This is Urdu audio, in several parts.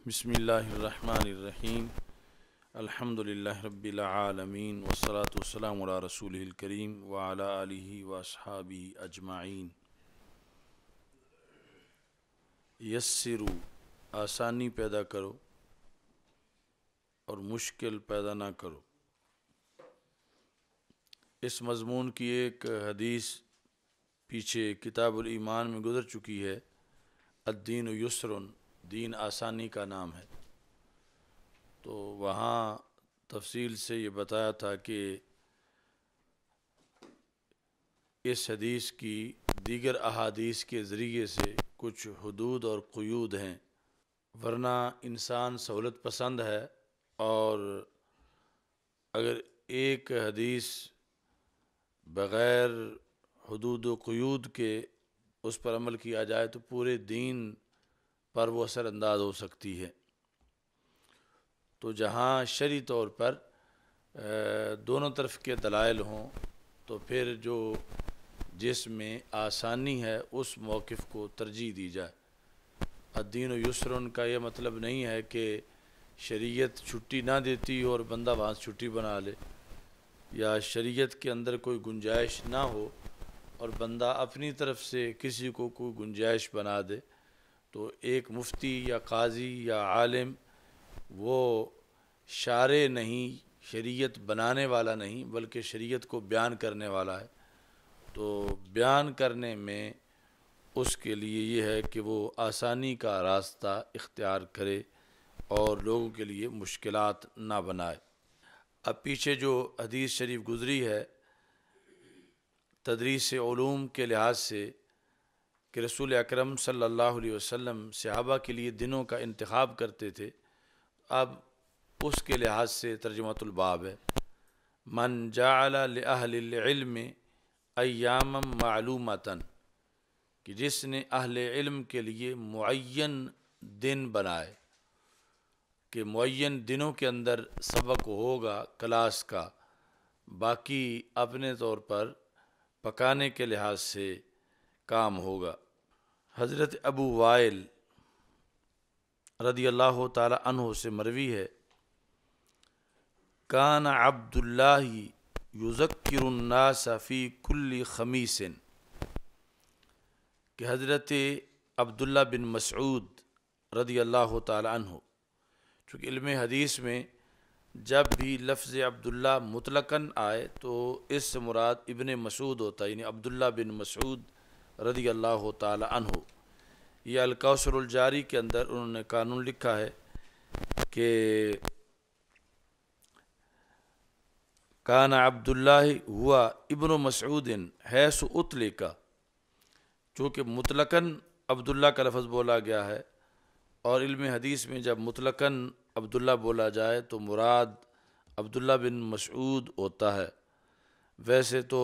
بسم اللہ الرحمن الرحیم الحمد للہ رب العالمین والصلاة والسلام علی رسولہ الکریم وعلی آلہ واصحابہ اجمعین۔ یسروا، آسانی پیدا کرو اور مشکل پیدا نہ کرو۔ اس مضمون کی ایک حدیث پیچھے کتاب الایمان میں گزر چکی ہے۔ الدین یسر، دین آسانی کا نام ہے۔ تو وہاں تفصیل سے یہ بتایا تھا کہ اس حدیث کی دیگر احادیث کے ذریعے سے کچھ حدود اور قیود ہیں، ورنہ انسان سہولت پسند ہے، اور اگر ایک حدیث بغیر حدود و قیود کے اس پر عمل کیا جائے تو پورے دین پر وہ اثر انداز ہو سکتی ہے۔ تو جہاں شرعی طور پر دونوں طرف کے دلائل ہوں تو پھر جس میں آسانی ہے اس موقف کو ترجیح دی جائے۔ الدین یسر کا یہ مطلب نہیں ہے کہ شریعت چھٹی نہ دیتی اور بندہ وہاں سے چھٹی بنا لے، یا شریعت کے اندر کوئی گنجائش نہ ہو اور بندہ اپنی طرف سے کسی کو کوئی گنجائش بنا دے۔ تو ایک مفتی یا قاضی یا عالم وہ شارع نہیں، شریعت بنانے والا نہیں، بلکہ شریعت کو بیان کرنے والا ہے۔ تو بیان کرنے میں اس کے لیے یہ ہے کہ وہ آسانی کا راستہ اختیار کرے اور لوگوں کے لیے مشکلات نہ بنائے۔ اب پیچھے جو حدیث شریف گزری ہے تدریس علوم کے لحاظ سے کہ رسول اکرم صلی اللہ علیہ وسلم صحابہ کے لیے دنوں کا انتخاب کرتے تھے، اب اس کے لحاظ سے ترجمۃ الباب ہے۔ من جعل لأہل العلم ایاما معلومتا، کہ جس نے اہل علم کے لیے معین دن بنائے کہ معین دنوں کے اندر سبق ہوگا کلاس کا، باقی اپنے طور پر پکانے کے لحاظ سے کام ہوگا۔ حضرت ابو وائل رضی اللہ تعالی عنہ سے مروی ہے، کان عبد اللہ یذکر الناس فی کل خمیس، کہ حضرت عبداللہ بن مسعود رضی اللہ تعالی عنہ، چونکہ علم حدیث میں جب بھی لفظ عبداللہ مطلقاً آئے تو اس سے مراد ابن مسعود ہوتا ہے، یعنی عبداللہ بن مسعود رضی اللہ تعالی عنہ۔ یہ الکوثر الجاری کے اندر انہوں نے قانون لکھا ہے کہ کان عبداللہ ہوا ابن مسعود حیث اطلق، چونکہ مطلقاً عبداللہ کا لفظ بولا گیا ہے، اور علم حدیث میں جب مطلقاً عبداللہ بولا جائے تو مراد عبداللہ بن مسعود ہوتا ہے۔ ویسے تو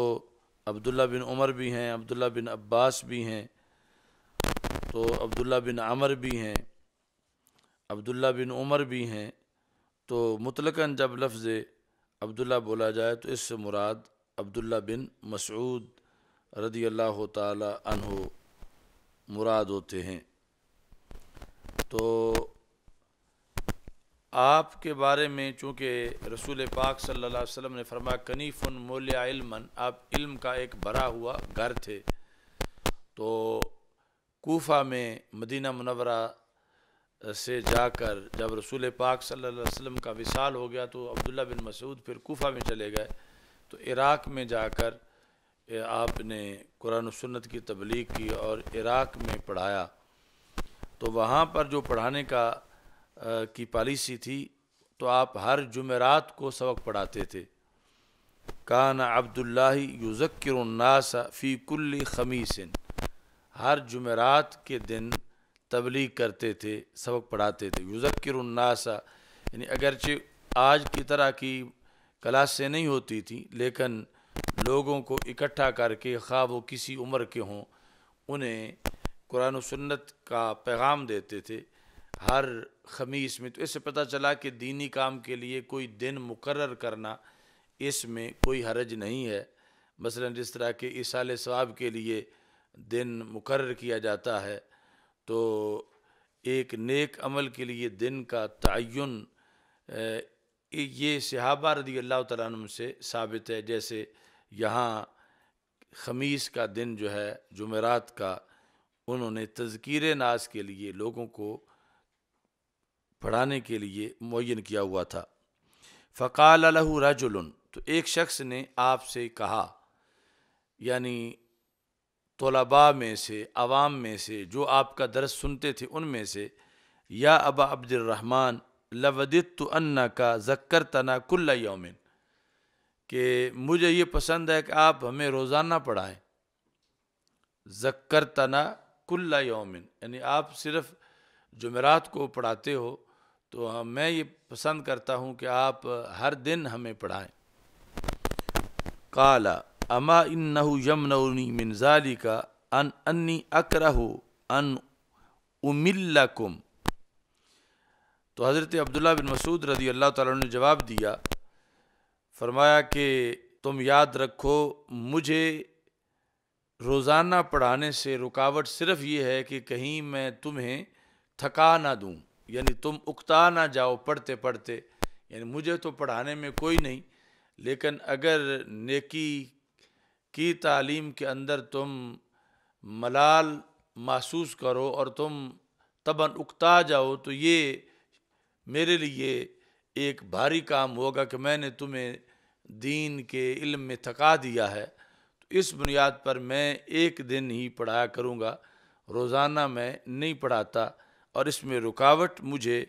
عبداللہ بن عمر بھی ہیں، عبداللہ بن عباس بھی ہیں، تو عبداللہ بن عمر بھی ہیں، عبداللہ بن عمر بھی ہیں، تو مطلقاً جب لفظ عبداللہ بولا جائے تو اس سے مراد عبداللہ بن مسعود رضی اللہ تعالی عنہ مراد ہوتے ہیں۔ تو آپ کے بارے میں چونکہ رسول پاک صلی اللہ علیہ وسلم نے فرمایا کنیف مولع علما، آپ علم کا ایک بھرا ہوا گھر تھے، تو کوفہ میں مدینہ منورہ سے جا کر جب رسول پاک صلی اللہ علیہ وسلم کا وصال ہو گیا تو عبداللہ بن مسعود پھر کوفہ میں چلے گئے، تو عراق میں جا کر آپ نے قرآن و سنت کی تبلیغ کی اور عراق میں پڑھایا۔ تو وہاں پر جو پڑھانے کی پالیسی تھی تو آپ ہر جمعرات کو سبق پڑھاتے تھے۔ کان عبداللہ یذکر الناس فی کل خمیس، ہر جمعرات کے دن تبلیغ کرتے تھے، سبق پڑھاتے تھے۔ یذکر الناس یعنی اگرچہ آج کی طرح کی کلاسیں نہیں ہوتی تھیں، لیکن لوگوں کو اکٹھا کر کے خواہ وہ کسی عمر کے ہوں انہیں قرآن و سنت کا پیغام دیتے تھے ہر خمیس میں۔ تو اس سے پتہ چلا کہ دینی کام کے لیے کوئی دن مقرر کرنا اس میں کوئی حرج نہیں ہے۔ مثلا جس طرح کہ ایصال ثواب کے لیے دن مقرر کیا جاتا ہے، تو ایک نیک عمل کے لیے دن کا تعین یہ صحابہ رضی اللہ تعالیٰ عنہ سے ثابت ہے. جیسے یہاں خمیس کا دن جو ہے جمعرات کا انہوں نے تذکیر ناس کے لیے لوگوں کو پڑھانے کے لیے معین کیا ہوا تھا. فقال له رجل، تو ایک شخص نے آپ سے کہا، یعنی طلباء میں سے، عوام میں سے جو آپ کا درس سنتے تھے ان میں سے، یا ابا عبد الرحمن لوددت انک ذکرتنا کل یوم، کہ مجھے یہ پسند ہے کہ آپ ہمیں روزانہ پڑھائیں. ذکرتنا کل یوم، یعنی آپ صرف جمعرات کو پڑھاتے ہو تو میں یہ پسند کرتا ہوں کہ آپ ہر دن ہمیں پڑھائیں. قال اما انہ یمنعنی من ذلک ان انی اکرہ ان املکم، تو حضرت عبداللہ بن مسعود رضی اللہ تعالیٰ عنہ نے جواب دیا، فرمایا کہ تم یاد رکھو مجھے روزانہ پڑھانے سے رکاوٹ صرف یہ ہے کہ کہیں میں تمہیں تھکا نہ دوں، یعنی تم اکتا نہ جاؤ پڑھتے پڑھتے. یعنی مجھے تو پڑھانے میں کوئی نہیں، لیکن اگر نیکی کی تعلیم کے اندر تم ملال محسوس کرو اور تم طبعاً اکتا جاؤ تو یہ میرے لیے ایک بھاری کام ہوگا کہ میں نے تمہیں دین کے علم میں تھکا دیا ہے. تو اس بنیاد پر میں ایک دن ہی پڑھایا کروں گا، روزانہ میں نہیں پڑھاتا. اور اس میں رکاوٹ مجھے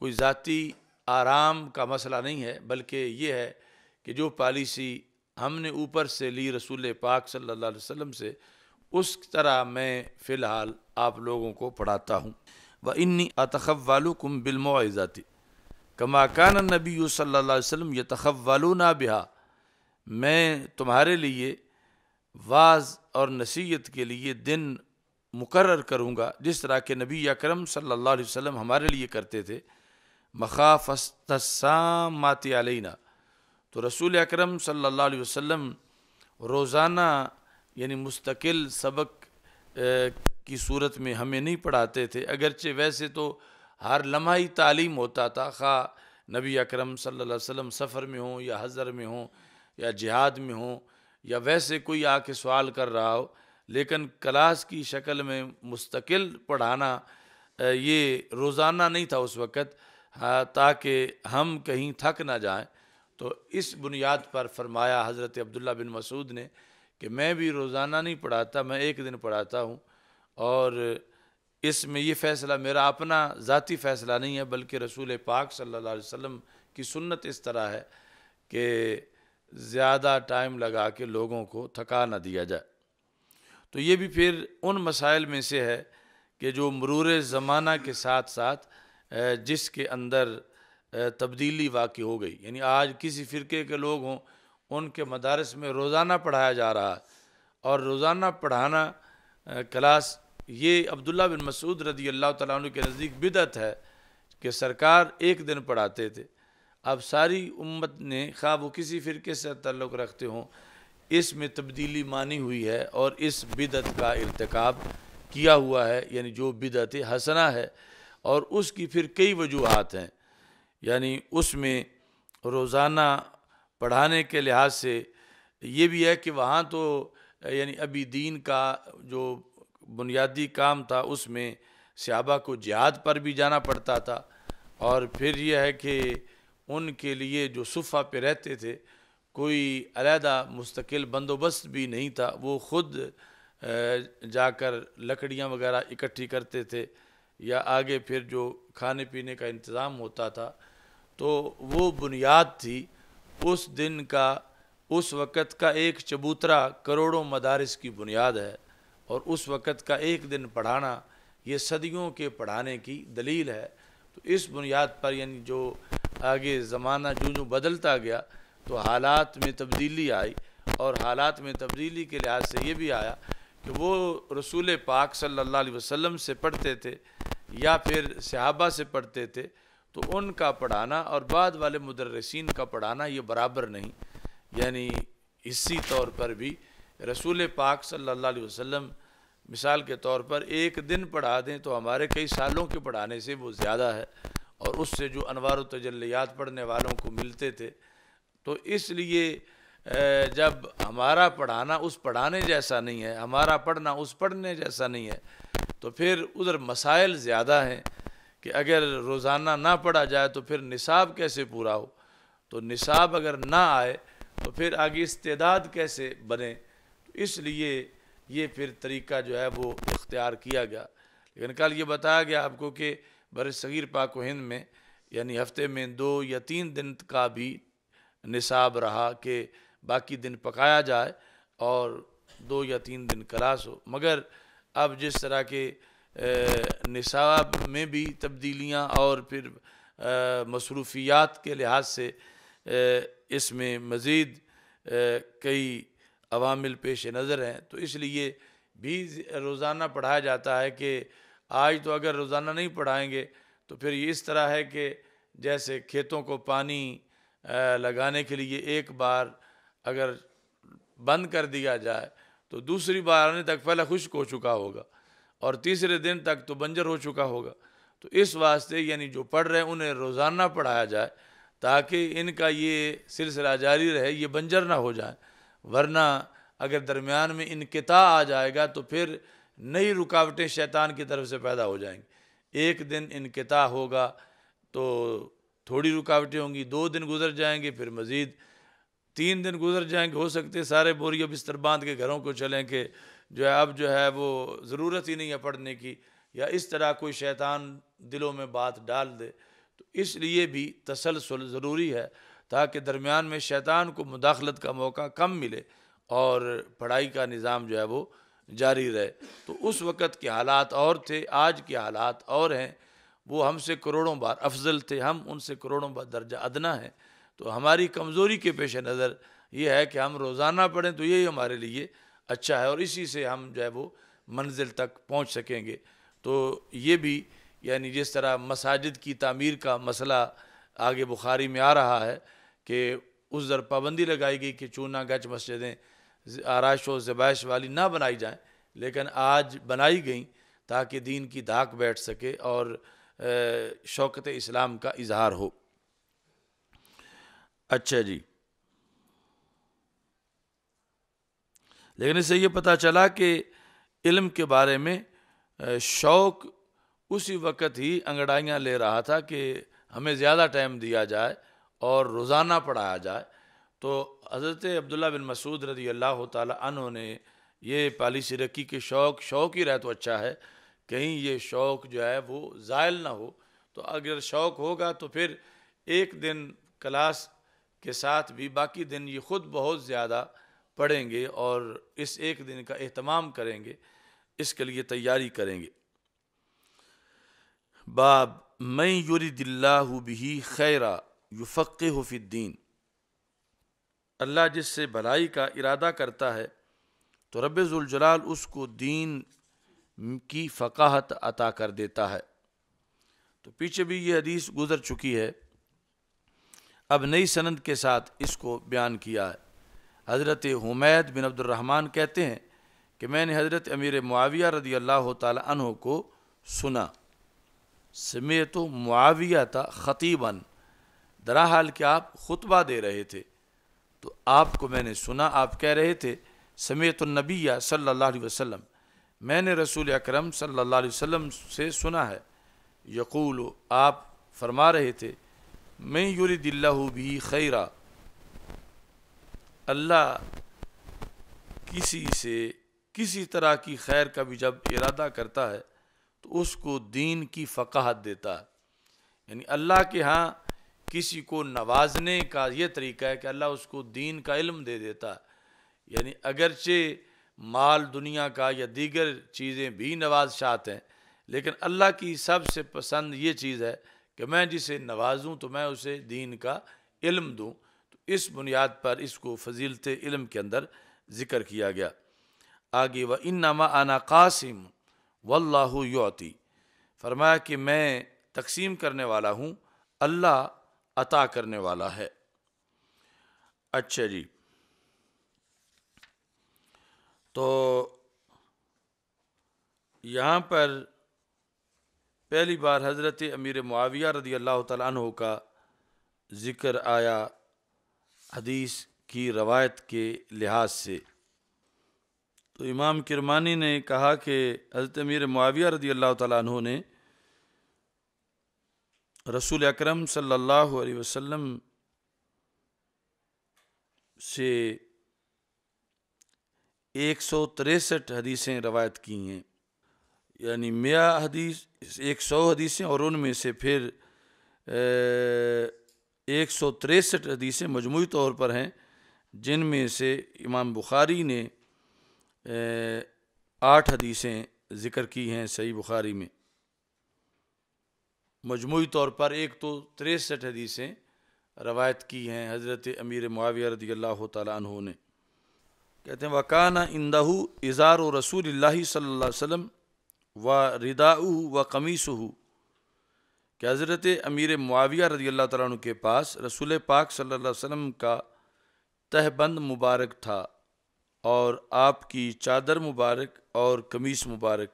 کوئی ذاتی آرام کا مسئلہ نہیں ہے، بلکہ یہ ہے کہ جو پالیسی ہم نے اوپر سے لی رسول پاک صلی اللہ علیہ وسلم سے، اس طرح میں فی الحال آپ لوگوں کو پڑھاتا ہوں. وَإِنِّي أَتَخَوَّلُكُمْ بِالْمَوْعِظَةِ كَمَا كَانَ النَّبِيُّ صلی اللہ علیہ وسلم يَتَخَوَّلُونَ بِهَا، میں تمہارے لیے واعظ اور نصیحت کے لیے دن مقرر کروں گا جس طرح کہ نبی اکرم صلی اللہ علیہ وسلم ہمارے لیے کرتے تھے. مخافۃ السامۃ علینا، تو رسول اکرم صلی اللہ علیہ وسلم روزانہ یعنی مستقل سبق کی صورت میں ہمیں نہیں پڑھاتے تھے، اگرچہ ویسے تو ہر لمحہ تعلیم ہوتا تھا، خواہ نبی اکرم صلی اللہ علیہ وسلم سفر میں ہوں یا حضر میں ہوں یا جہاد میں ہوں یا ویسے کوئی آ کے سوال کر رہا ہو، لیکن کلاس کی شکل میں مستقل پڑھانا یہ روزانہ نہیں تھا اس وقت، تاکہ ہم کہیں تھک نہ جائیں. تو اس بنیاد پر فرمایا حضرت عبداللہ بن مسعود نے کہ میں بھی روزانہ نہیں پڑھاتا، میں ایک دن پڑھاتا ہوں. اور اس میں یہ فیصلہ میرا اپنا ذاتی فیصلہ نہیں ہے، بلکہ رسول پاک صلی اللہ علیہ وسلم کی سنت اس طرح ہے کہ زیادہ ٹائم لگا کے لوگوں کو تھکا نہ دیا جائے. تو یہ بھی پھر ان مسائل میں سے ہے کہ جو مرور زمانہ کے ساتھ ساتھ جس کے اندر تبدیلی واقع ہو گئی. یعنی آج کسی فرقے کے لوگ ہوں، ان کے مدارس میں روزانہ پڑھایا جا رہا ہے، اور روزانہ پڑھانا کلاس یہ عبداللہ بن مسعود رضی اللہ تعالیٰ عنہ کے نزدیک بدعت ہے کہ سرکار ایک دن پڑھاتے تھے. اب ساری امت نے خواہ وہ کسی فرقے سے تعلق رکھتے ہوں اس میں تبدیلی مانی ہوئی ہے اور اس بدعت کا ارتکاب کیا ہوا ہے، یعنی جو بدعت حسنہ ہے، اور اس کی پھر کئی وجوہات ہیں. یعنی اس میں روزانہ پڑھانے کے لحاظ سے یہ بھی ہے کہ وہاں تو یعنی ابھی دین کا جو بنیادی کام تھا اس میں صحابہ کو جہاد پر بھی جانا پڑتا تھا، اور پھر یہ ہے کہ ان کے لیے جو صفہ پہ رہتے تھے کوئی علیحدہ مستقل بندوبست بھی نہیں تھا، وہ خود جا کر لکڑیاں وغیرہ اکٹھی کرتے تھے یا آگے پھر جو کھانے پینے کا انتظام ہوتا تھا. تو وہ بنیاد تھی اس دن کا، اس وقت کا ایک چبوترا کروڑوں مدارس کی بنیاد ہے، اور اس وقت کا ایک دن پڑھانا یہ صدیوں کے پڑھانے کی دلیل ہے. تو اس بنیاد پر یعنی جو آگے زمانہ جو بدلتا گیا تو حالات میں تبدیلی آئی، اور حالات میں تبدیلی کے لحاظ سے یہ بھی آیا کہ وہ رسول پاک صلی اللہ علیہ وسلم سے پڑھتے تھے یا پھر صحابہ سے پڑھتے تھے، تو ان کا پڑھانا اور بعد والے مدرسین کا پڑھانا یہ برابر نہیں. یعنی اسی طور پر بھی رسول پاک صلی اللہ علیہ وسلم مثال کے طور پر ایک دن پڑھا دیں تو ہمارے کئی سالوں کے پڑھانے سے وہ زیادہ ہے، اور اس سے جو انوار و تجلیات پڑھنے والوں کو ملتے تھے. تو اس لیے جب ہمارا پڑھانا اس پڑھانے جیسا نہیں ہے، ہمارا پڑھنا اس پڑھنے جیسا نہیں ہے، تو پھر ادھر مسائل زیادہ ہیں کہ اگر روزانہ نہ پڑھا جائے تو پھر نصاب کیسے پورا ہو، تو نصاب اگر نہ آئے تو پھر آگے استعداد کیسے بنے. اس لیے یہ پھر طریقہ جو ہے وہ اختیار کیا گیا. لیکن کل یہ بتایا گیا آپ کو کہ بر صغیر پاک و ہند میں یعنی ہفتے میں 2 یا 3 دن کا بھی نصاب رہا کہ باقی دن پکایا جائے اور 2 یا 3 دن کلاس ہو. مگر اب جس طرح کے نصاب میں بھی تبدیلیاں اور پھر مصروفیات کے لحاظ سے اس میں مزید کئی عوامل پیش نظر ہیں، تو اس لیے بھی روزانہ پڑھایا جاتا ہے کہ آج تو اگر روزانہ نہیں پڑھائیں گے تو پھر یہ اس طرح ہے کہ جیسے کھیتوں کو پانی لگانے کے لیے ایک بار اگر بند کر دیا جائے تو دوسری بار آنے تک پہلے خشک ہو چکا ہوگا اور تیسرے دن تک تو بنجر ہو چکا ہوگا. تو اس واسطے یعنی جو پڑھ رہے ہیں انہیں روزانہ پڑھایا جائے تاکہ ان کا یہ سلسلہ جاری رہے، یہ بنجر نہ ہو جائیں. ورنہ اگر درمیان میں انقطاع آ جائے گا تو پھر نئی رکاوٹیں شیطان کی طرف سے پیدا ہو جائیں گی. ایک دن انقطاع ہوگا تو تھوڑی رکاوٹیں ہوں گی، 2 دن گزر جائیں گے، پھر مزید 3 دن گزر جائیں گے. ہو سکتے سارے بوریہ بستر باندھ کے گھروں کو چلیں کہ جو ہے اب جو ہے وہ ضرورت ہی نہیں ہے پڑھنے کی، یا اس طرح کوئی شیطان دلوں میں بات ڈال دے. تو اس لیے بھی تسلسل ضروری ہے تاکہ درمیان میں شیطان کو مداخلت کا موقع کم ملے اور پڑھائی کا نظام جو ہے وہ جاری رہے. تو اس وقت کے حالات اور تھے، آج کے حالات اور ہیں. وہ ہم سے کروڑوں بار افضل تھے، ہم ان سے کروڑوں بار درجہ ادنا ہیں. تو ہماری کمزوری کے پیش نظر یہ ہے کہ ہم روزانہ پڑھیں تو یہی ہمارے لیے اچھا ہے، اور اسی سے ہم جو ہے وہ منزل تک پہنچ سکیں گے. تو یہ بھی یعنی جس طرح مساجد کی تعمیر کا مسئلہ آگے بخاری میں آ رہا ہے کہ اس در پابندی لگائی گئی کہ چونا گچ مسجدیں آرائش و زبائش والی نہ بنائی جائیں، لیکن آج بنائی گئیں تاکہ دین کی دھاک بیٹھ سکے اور شوکت اسلام کا اظہار ہو. اچھا جی، لیکن اس سے یہ پتہ چلا کہ علم کے بارے میں شوق اسی وقت ہی انگڑائیاں لے رہا تھا کہ ہمیں زیادہ ٹائم دیا جائے اور روزانہ پڑھایا جائے. تو حضرت عبداللہ بن مسعود رضی اللہ تعالی عنہ نے یہ پالیسی رکھی کہ شوق ہی رہے تو اچھا ہے، کہیں یہ شوق جو ہے وہ زائل نہ ہو. تو اگر شوق ہوگا تو پھر ایک دن کلاس کے ساتھ بھی باقی دن یہ خود بہت زیادہ پڑھیں گے اور اس ایک دن کا اہتمام کریں گے، اس کے لیے تیاری کریں گے. باب من یرید اللہ بہ خیرا یفقہہ فی الدین. اللہ جس سے بھلائی کا ارادہ کرتا ہے تو رب ذوالجلال اس کو دین کی فقاہت عطا کر دیتا ہے. تو پیچھے بھی یہ حدیث گزر چکی ہے، اب نئی سند کے ساتھ اس کو بیان کیا ہے. حضرت حمید بن عبد الرحمن کہتے ہیں کہ میں نے حضرت امیر معاویہ رضی اللہ تعالی عنہ کو سنا. سمعت معاویہ خطیباً، درحال کہ آپ خطبہ دے رہے تھے تو آپ کو میں نے سنا، آپ کہہ رہے تھے سمعت النبی صلی اللہ علیہ وسلم، میں نے رسول اکرم صلی اللہ علیہ وسلم سے سنا ہے، یقول، آپ فرما رہے تھے من یرید اللہ بہ خیرا، اللہ کسی سے کسی طرح کی خیر کا بھی جب ارادہ کرتا ہے تو اس کو دین کی فقاہت دیتا ہے. یعنی اللہ کے ہاں کسی کو نوازنے کا یہ طریقہ ہے کہ اللہ اس کو دین کا علم دے دیتا ہے. یعنی اگرچہ مال دنیا کا یا دیگر چیزیں بھی نوازشات ہیں، لیکن اللہ کی سب سے پسند یہ چیز ہے کہ میں جسے نوازوں تو میں اسے دین کا علم دوں. تو اس بنیاد پر اس کو فضیلت علم کے اندر ذکر کیا گیا. آگے وَإِنَّمَا أَنَا قَاسِمٌ وَاللَّهُ يُعْطِي، فرمایا کہ میں تقسیم کرنے والا ہوں، اللہ عطا کرنے والا ہے. اچھا جی، تو یہاں پر پہلی بار حضرت امیر معاویہ رضی اللہ تعالیٰ عنہ کا ذکر آیا حدیث کی روایت کے لحاظ سے۔ تو امام کرمانی نے کہا کہ حضرت امیر معاویہ رضی اللہ تعالیٰ عنہ نے رسول اکرم صلی اللہ علیہ وسلم سے 163 حدیثیں روایت کی ہیں، یعنی 100 حدیث 100 حدیثیں، اور ان میں سے پھر 163 حدیثیں مجموعی طور پر ہیں، جن میں سے امام بخاری نے 8 حدیثیں ذکر کی ہیں صحیح بخاری میں۔ مجموعی طور پر 163 حدیثیں روایت کی ہیں حضرت امیر معاویہ رضی اللہ تعالیٰ عنہ نے۔ کہتے ہیں وَكَانَ عِنْدَهُ إِزَارُ رسول اللہ صلی اللہ علیہ وسلم وَرِدَاؤُهُ وَقَمِيصُهُ، کہ حضرت امیر معاویہ رضی اللہ تعالیٰ عنہ کے پاس رسول پاک صلی اللہ علیہ وسلم کا تہبند مبارک تھا، اور آپ کی چادر مبارک اور قمیص مبارک،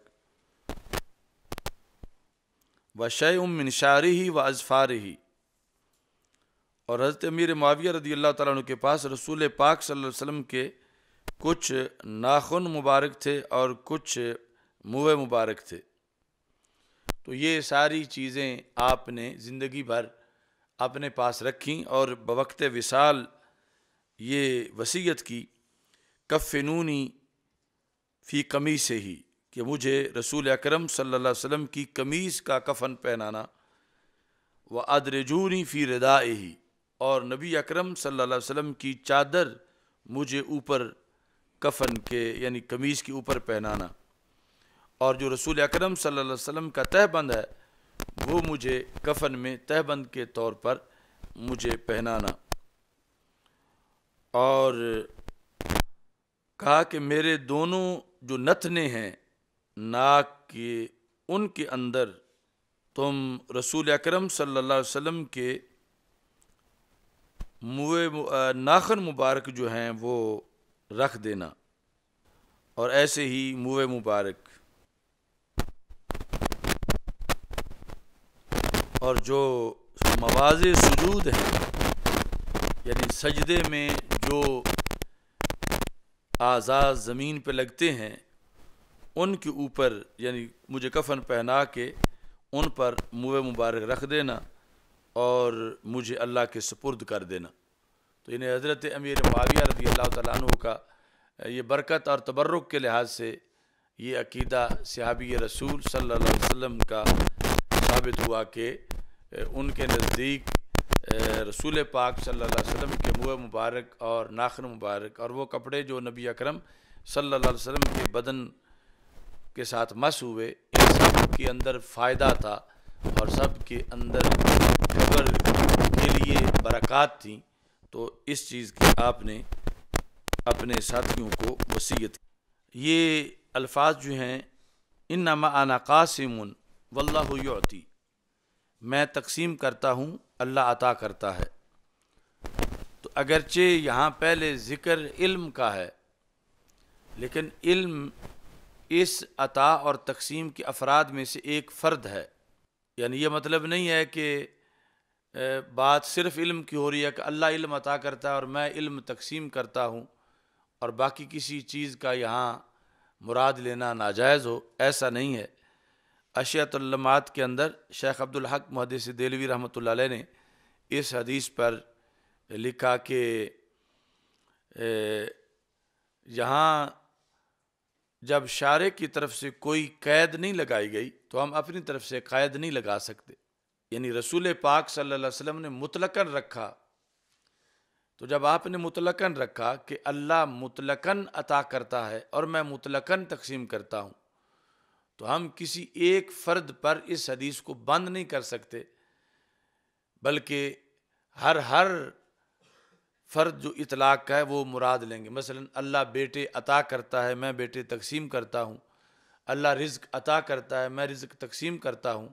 وَشَيْءٌ مِّن شَعْرِهِ وَأَظْفَارِهِ، اور حضرت امیر معاویہ رضی اللہ تعالیٰ عنہ کے پاس رسول پاک صلی اللہ علیہ وسلم کے کچھ ناخن مبارک تھے اور کچھ موئے مبارک تھے۔ تو یہ ساری چیزیں آپ نے زندگی بھر اپنے پاس رکھیں، اور بوقت وصال یہ وصیت کی کفنونی فی قمیصہ، کہ مجھے رسول اکرم صلی اللہ علیہ وسلم کی قمیص کا کفن پہنانا، وَأَدْرِجُونِي فِي رِدَائِهِ، اور نبی اکرم صلی اللہ علیہ وسلم کی چادر مجھے اوپر کفن کے یعنی قمیص کے اوپر پہنانا، اور جو رسول اکرم صلی اللہ علیہ وسلم کا تہبند ہے وہ مجھے کفن میں تہبند کے طور پر مجھے پہنانا۔ اور کہا کہ میرے دونوں جو نتنے ہیں ناک کے، ان کے اندر تم رسول اکرم صلی اللہ علیہ وسلم کے ناخن مبارک جو ہیں وہ رکھ دینا، اور ایسے ہی موئے مبارک، اور جو مواضع سجود ہیں یعنی سجدے میں جو اعضاء زمین پہ لگتے ہیں ان کے اوپر یعنی مجھے کفن پہنا کے ان پر موئے مبارک رکھ دینا اور مجھے اللہ کے سپرد کر دینا۔ تو انہیں حضرت امیر معاویہ رضی اللہ تعالیٰ عنہ کا یہ برکت اور تبرک کے لحاظ سے یہ عقیدہ صحابی رسول صلی اللہ علیہ وسلم کا ثابت ہوا کہ ان کے نزدیک رسول پاک صلی اللہ علیہ وسلم کے موئے مبارک اور ناخن مبارک اور وہ کپڑے جو نبی اکرم صلی اللہ علیہ وسلم کے بدن کے ساتھ مس ہوئے، ان سب کے اندر فائدہ تھا اور سب کے اندر قبر کے لیے برکات تھیں۔ تو اس چیز کی آپ نے اپنے ساتھیوں کو وصیت کی۔ یہ الفاظ جو ہیں انما انا قاسم واللہ یعطی، میں تقسیم کرتا ہوں اللہ عطا کرتا ہے۔ تو اگرچہ یہاں پہلے ذکر علم کا ہے، لیکن علم اس عطا اور تقسیم کے افراد میں سے ایک فرد ہے، یعنی یہ مطلب نہیں ہے کہ بات صرف علم کی ہو رہی ہے کہ اللہ علم عطا کرتا ہے اور میں علم تقسیم کرتا ہوں اور باقی کسی چیز کا یہاں مراد لینا ناجائز ہو، ایسا نہیں ہے۔ اشیاۃ اللمعات کے اندر شیخ عبدالحق محدث دہلوی رحمۃ اللہ علیہ نے اس حدیث پر لکھا کہ یہاں جب شارع کی طرف سے کوئی قید نہیں لگائی گئی تو ہم اپنی طرف سے قید نہیں لگا سکتے، یعنی رسول پاک صلی اللہ علیہ وسلم نے مطلقاً رکھا۔ تو جب آپ نے مطلقاً رکھا کہ اللہ مطلقاً عطا کرتا ہے اور میں مطلقاً تقسیم کرتا ہوں، تو ہم کسی ایک فرد پر اس حدیث کو بند نہیں کر سکتے، بلکہ ہر فرد جو اطلاق کا ہے وہ مراد لیں گے۔ مثلا اللہ بیٹے عطا کرتا ہے، میں بیٹے تقسیم کرتا ہوں۔ اللہ رزق عطا کرتا ہے، میں رزق تقسیم کرتا ہوں۔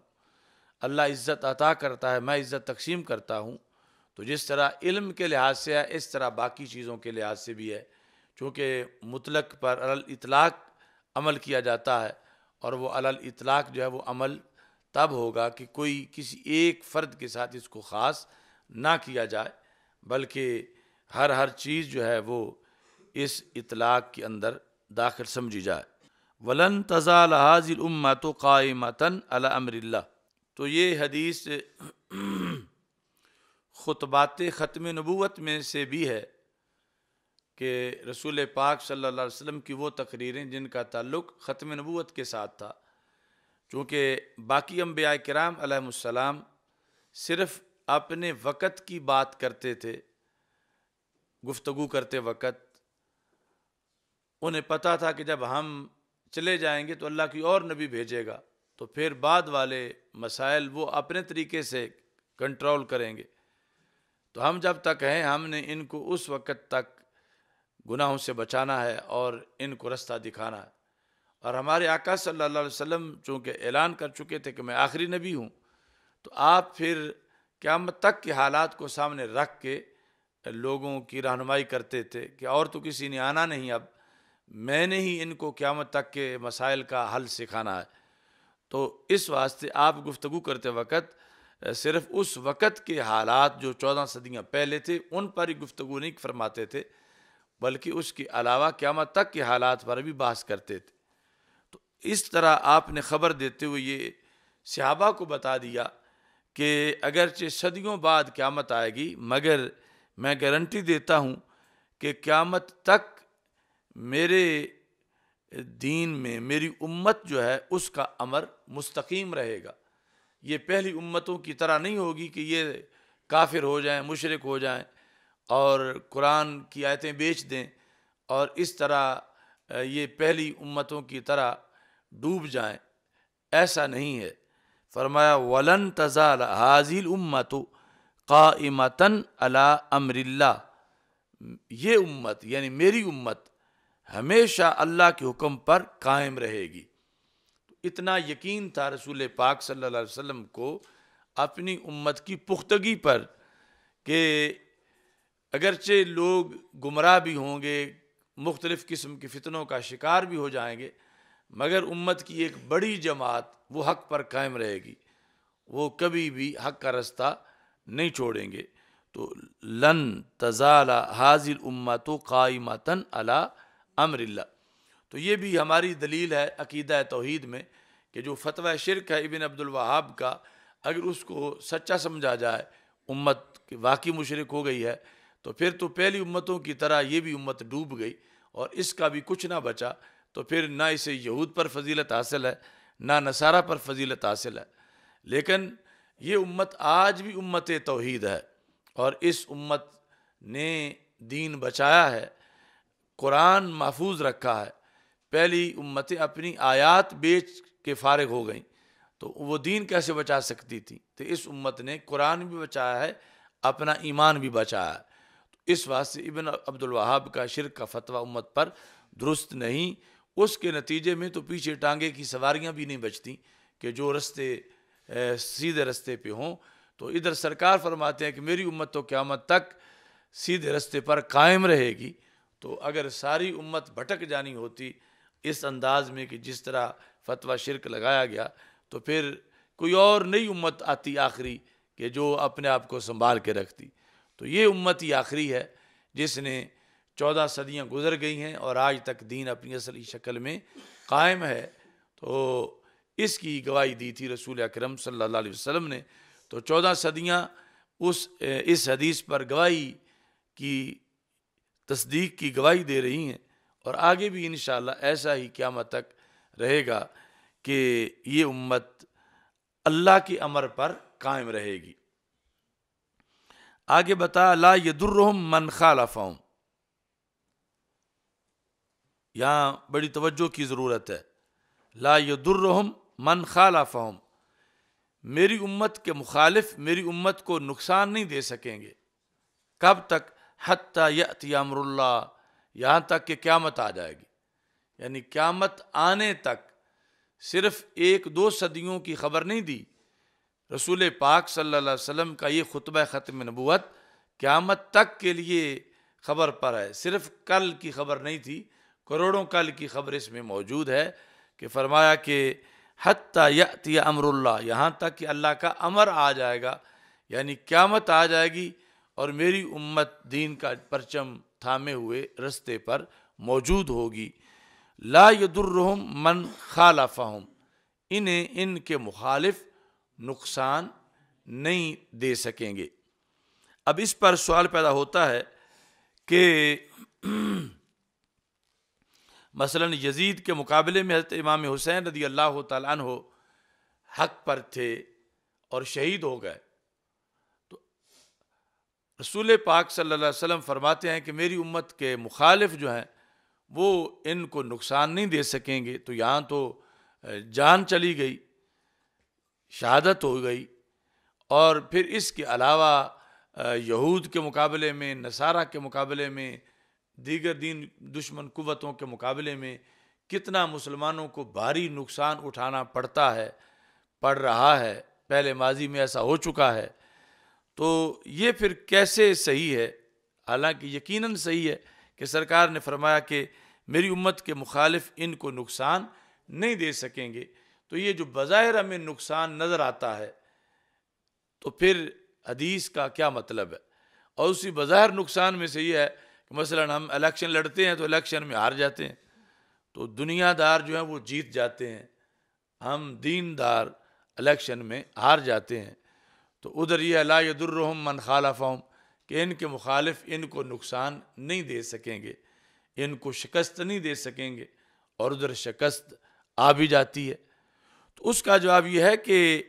اللہ عزت عطا کرتا ہے، میں عزت تقسیم کرتا ہوں۔ تو جس طرح علم کے لحاظ سے ہے اس طرح باقی چیزوں کے لحاظ سے بھی ہے، چونکہ مطلق پر اطلاق عمل کیا جاتا ہے اور وہ علی الاطلاق جو ہے وہ عمل تب ہوگا کہ کوئی کسی ایک فرد کے ساتھ اس کو خاص نہ کیا جائے، بلکہ ہر چیز جو ہے وہ اس اطلاق کے اندر داخل سمجھی جائے۔ وَلَن تَزَالَ هَٰذِهِ الْأُمَّةُ قَائِمَةً عَلَىٰ أَمْرِ اللَّهِ۔ تو یہ حدیث خطبات ختم نبوت میں سے بھی ہے کہ رسول پاک صلی اللہ علیہ وسلم کی وہ تقریریں جن کا تعلق ختم نبوت کے ساتھ تھا، چونکہ باقی انبیاء کرام علیہم السلام صرف اپنے وقت کی بات کرتے تھے، گفتگو کرتے وقت انہیں پتہ تھا کہ جب ہم چلے جائیں گے تو اللہ کی اور نبی بھیجے گا، تو پھر بعد والے مسائل وہ اپنے طریقے سے کنٹرول کریں گے۔ تو ہم جب تک ہیں ہم نے ان کو اس وقت تک گناہوں سے بچانا ہے اور ان کو رستہ دکھانا ہے۔ اور ہمارے آقا صلی اللہ علیہ وسلم چونکہ اعلان کر چکے تھے کہ میں آخری نبی ہوں، تو آپ پھر قیامت تک کے حالات کو سامنے رکھ کے لوگوں کی رہنمائی کرتے تھے کہ اور تو کسی نے آنا نہیں، اب میں نے ہی ان کو قیامت تک کے مسائل کا حل سکھانا ہے۔ تو اس واسطے آپ گفتگو کرتے وقت صرف اس وقت کے حالات جو 14 صدیاں پہلے تھے ان پر ہی گفتگو نہیں فرماتے تھے، بلکہ اس کے علاوہ قیامت تک کے حالات پر بھی بحث کرتے تھے۔ تو اس طرح آپ نے خبر دیتے ہوئے یہ صحابہ کو بتا دیا کہ اگرچہ صدیوں بعد قیامت آئے گی، مگر میں گارنٹی دیتا ہوں کہ قیامت تک میرے دین میں میری امت جو ہے اس کا امر مستقیم رہے گا۔ یہ پہلی امتوں کی طرح نہیں ہوگی کہ یہ کافر ہو جائیں، مشرک ہو جائیں اور قرآن کی آیتیں بیچ دیں اور اس طرح یہ پہلی امتوں کی طرح ڈوب جائیں، ایسا نہیں ہے۔ فرمایا وَلَن تَزَالَ هَٰذِهِ الْأُمَّةُ قَائِمَةً عَلَىٰ أَمْرِ اللَّهِ، یہ امت یعنی میری امت ہمیشہ اللہ کے حکم پر قائم رہے گی۔ اتنا یقین تھا رسول پاک صلی اللہ علیہ وسلم کو اپنی امت کی پختگی پر کہ اگرچہ لوگ گمراہ بھی ہوں گے، مختلف قسم کے فتنوں کا شکار بھی ہو جائیں گے، مگر امت کی ایک بڑی جماعت وہ حق پر قائم رہے گی، وہ کبھی بھی حق کا رستہ نہیں چھوڑیں گے۔ تو لن تزال هذه الامة قائمة على امر اللہ، تو یہ بھی ہماری دلیل ہے عقیدہ توحید میں کہ جو فتویٰ شرک ہے ابن عبد الوہاب کا، اگر اس کو سچا سمجھا جائے امت واقعی مشرک ہو گئی ہے تو پھر تو پہلی امتوں کی طرح یہ بھی امت ڈوب گئی اور اس کا بھی کچھ نہ بچا، تو پھر نہ اسے یہود پر فضیلت حاصل ہے نہ نصارہ پر فضیلت حاصل ہے۔ لیکن یہ امت آج بھی امت توحید ہے اور اس امت نے دین بچایا ہے، قرآن محفوظ رکھا ہے۔ پہلی امتیں اپنی آیات بیچ کے فارغ ہو گئیں تو وہ دین کیسے بچا سکتی تھی؟ تو اس امت نے قرآن بھی بچایا ہے، اپنا ایمان بھی بچایا ہے۔ تو اس واسطے ابن عبد الوہاب کا شرک کا فتویٰ امت پر درست نہیں، اس کے نتیجے میں تو پیچھے ٹانگے کی سواریاں بھی نہیں بچتی کہ جو رستے سیدھے رستے پہ ہوں۔ تو ادھر سرکار فرماتے ہیں کہ میری امت تو قیامت تک سیدھے رستے پر قائم رہے گی، تو اگر ساری امت بھٹک جانی ہوتی اس انداز میں کہ جس طرح فتویٰ شرک لگایا گیا، تو پھر کوئی اور نئی امت آتی آخری کہ جو اپنے آپ کو سنبھال کے رکھتی۔ تو یہ امت ہی آخری ہے جس نے 14 صدیاں گزر گئی ہیں اور آج تک دین اپنی اصلی شکل میں قائم ہے۔ تو اس کی گواہی دی تھی رسول اکرم صلی اللہ علیہ وسلم نے۔ تو 14 صدیاں اس حدیث پر گواہی کی تصدیق کی گواہی دے رہی ہیں، اور آگے بھی انشاءاللہ ایسا ہی قیامت تک رہے گا کہ یہ امت اللہ کے امر پر قائم رہے گی۔ آگے بتا لا یضرہم من خالفہم، یہاں بڑی توجہ کی ضرورت ہے۔ لا یضرہم من خالفہم، میری امت کے مخالف میری امت کو نقصان نہیں دے سکیں گے۔ کب تک؟ حتی یأتی امر اللہ، یہاں تک کہ قیامت آ جائے گی، یعنی قیامت آنے تک۔ صرف 1-2 صدیوں کی خبر نہیں دی رسول پاک صلی اللہ علیہ وسلم کا، یہ خطبہ ختم نبوت قیامت تک کے لیے خبر پر ہے، صرف کل کی خبر نہیں تھی، کروڑوں کل کی خبر اس میں موجود ہے کہ فرمایا کہ حتیٰ یأتی امر اللہ، یہاں تک کہ اللہ کا امر آ جائے گا، یعنی قیامت آ جائے گی اور میری امت دین کا پرچم تھامے ہوئے رستے پر موجود ہوگی۔ لا یضرہم من خالفہم، انہیں ان کے مخالف نقصان نہیں دے سکیں گے۔ اب اس پر سوال پیدا ہوتا ہے کہ مثلا یزید کے مقابلے میں حضرت امام حسین رضی اللہ تعالیٰ عنہ حق پر تھے اور شہید ہو گئے، تو رسول پاک صلی اللہ علیہ وسلم فرماتے ہیں کہ میری امت کے مخالف جو ہیں وہ ان کو نقصان نہیں دے سکیں گے۔ تو یہاں تو جان چلی گئی، شہادت ہو گئی، اور پھر اس کے علاوہ یہود کے مقابلے میں، نصارہ کے مقابلے میں، دیگر دین دشمن قوتوں کے مقابلے میں کتنا مسلمانوں کو بھاری نقصان اٹھانا پڑ رہا ہے، پہلے ماضی میں ایسا ہو چکا ہے۔ تو یہ پھر کیسے صحیح ہے؟ حالانکہ یقیناً صحیح ہے کہ سرکار نے فرمایا کہ میری امت کے مخالف ان کو نقصان نہیں دے سکیں گے، تو یہ جو بظاہر ہمیں نقصان نظر آتا ہے تو پھر حدیث کا کیا مطلب ہے؟ اور اسی بظاہر نقصان میں سے یہ ہے کہ مثلا ہم الیکشن لڑتے ہیں تو الیکشن میں ہار جاتے ہیں، تو دنیا دار جو ہیں وہ جیت جاتے ہیں، ہم دین دار الیکشن میں ہار جاتے ہیں۔ تو ادھر یہ لا یضرہم من خالفہم کہ ان کے مخالف ان کو نقصان نہیں دے سکیں گے، ان کو شکست نہیں دے سکیں گے، اور ادھر شکست آ بھی جاتی ہے۔ تو اس کا جواب یہ ہے کہ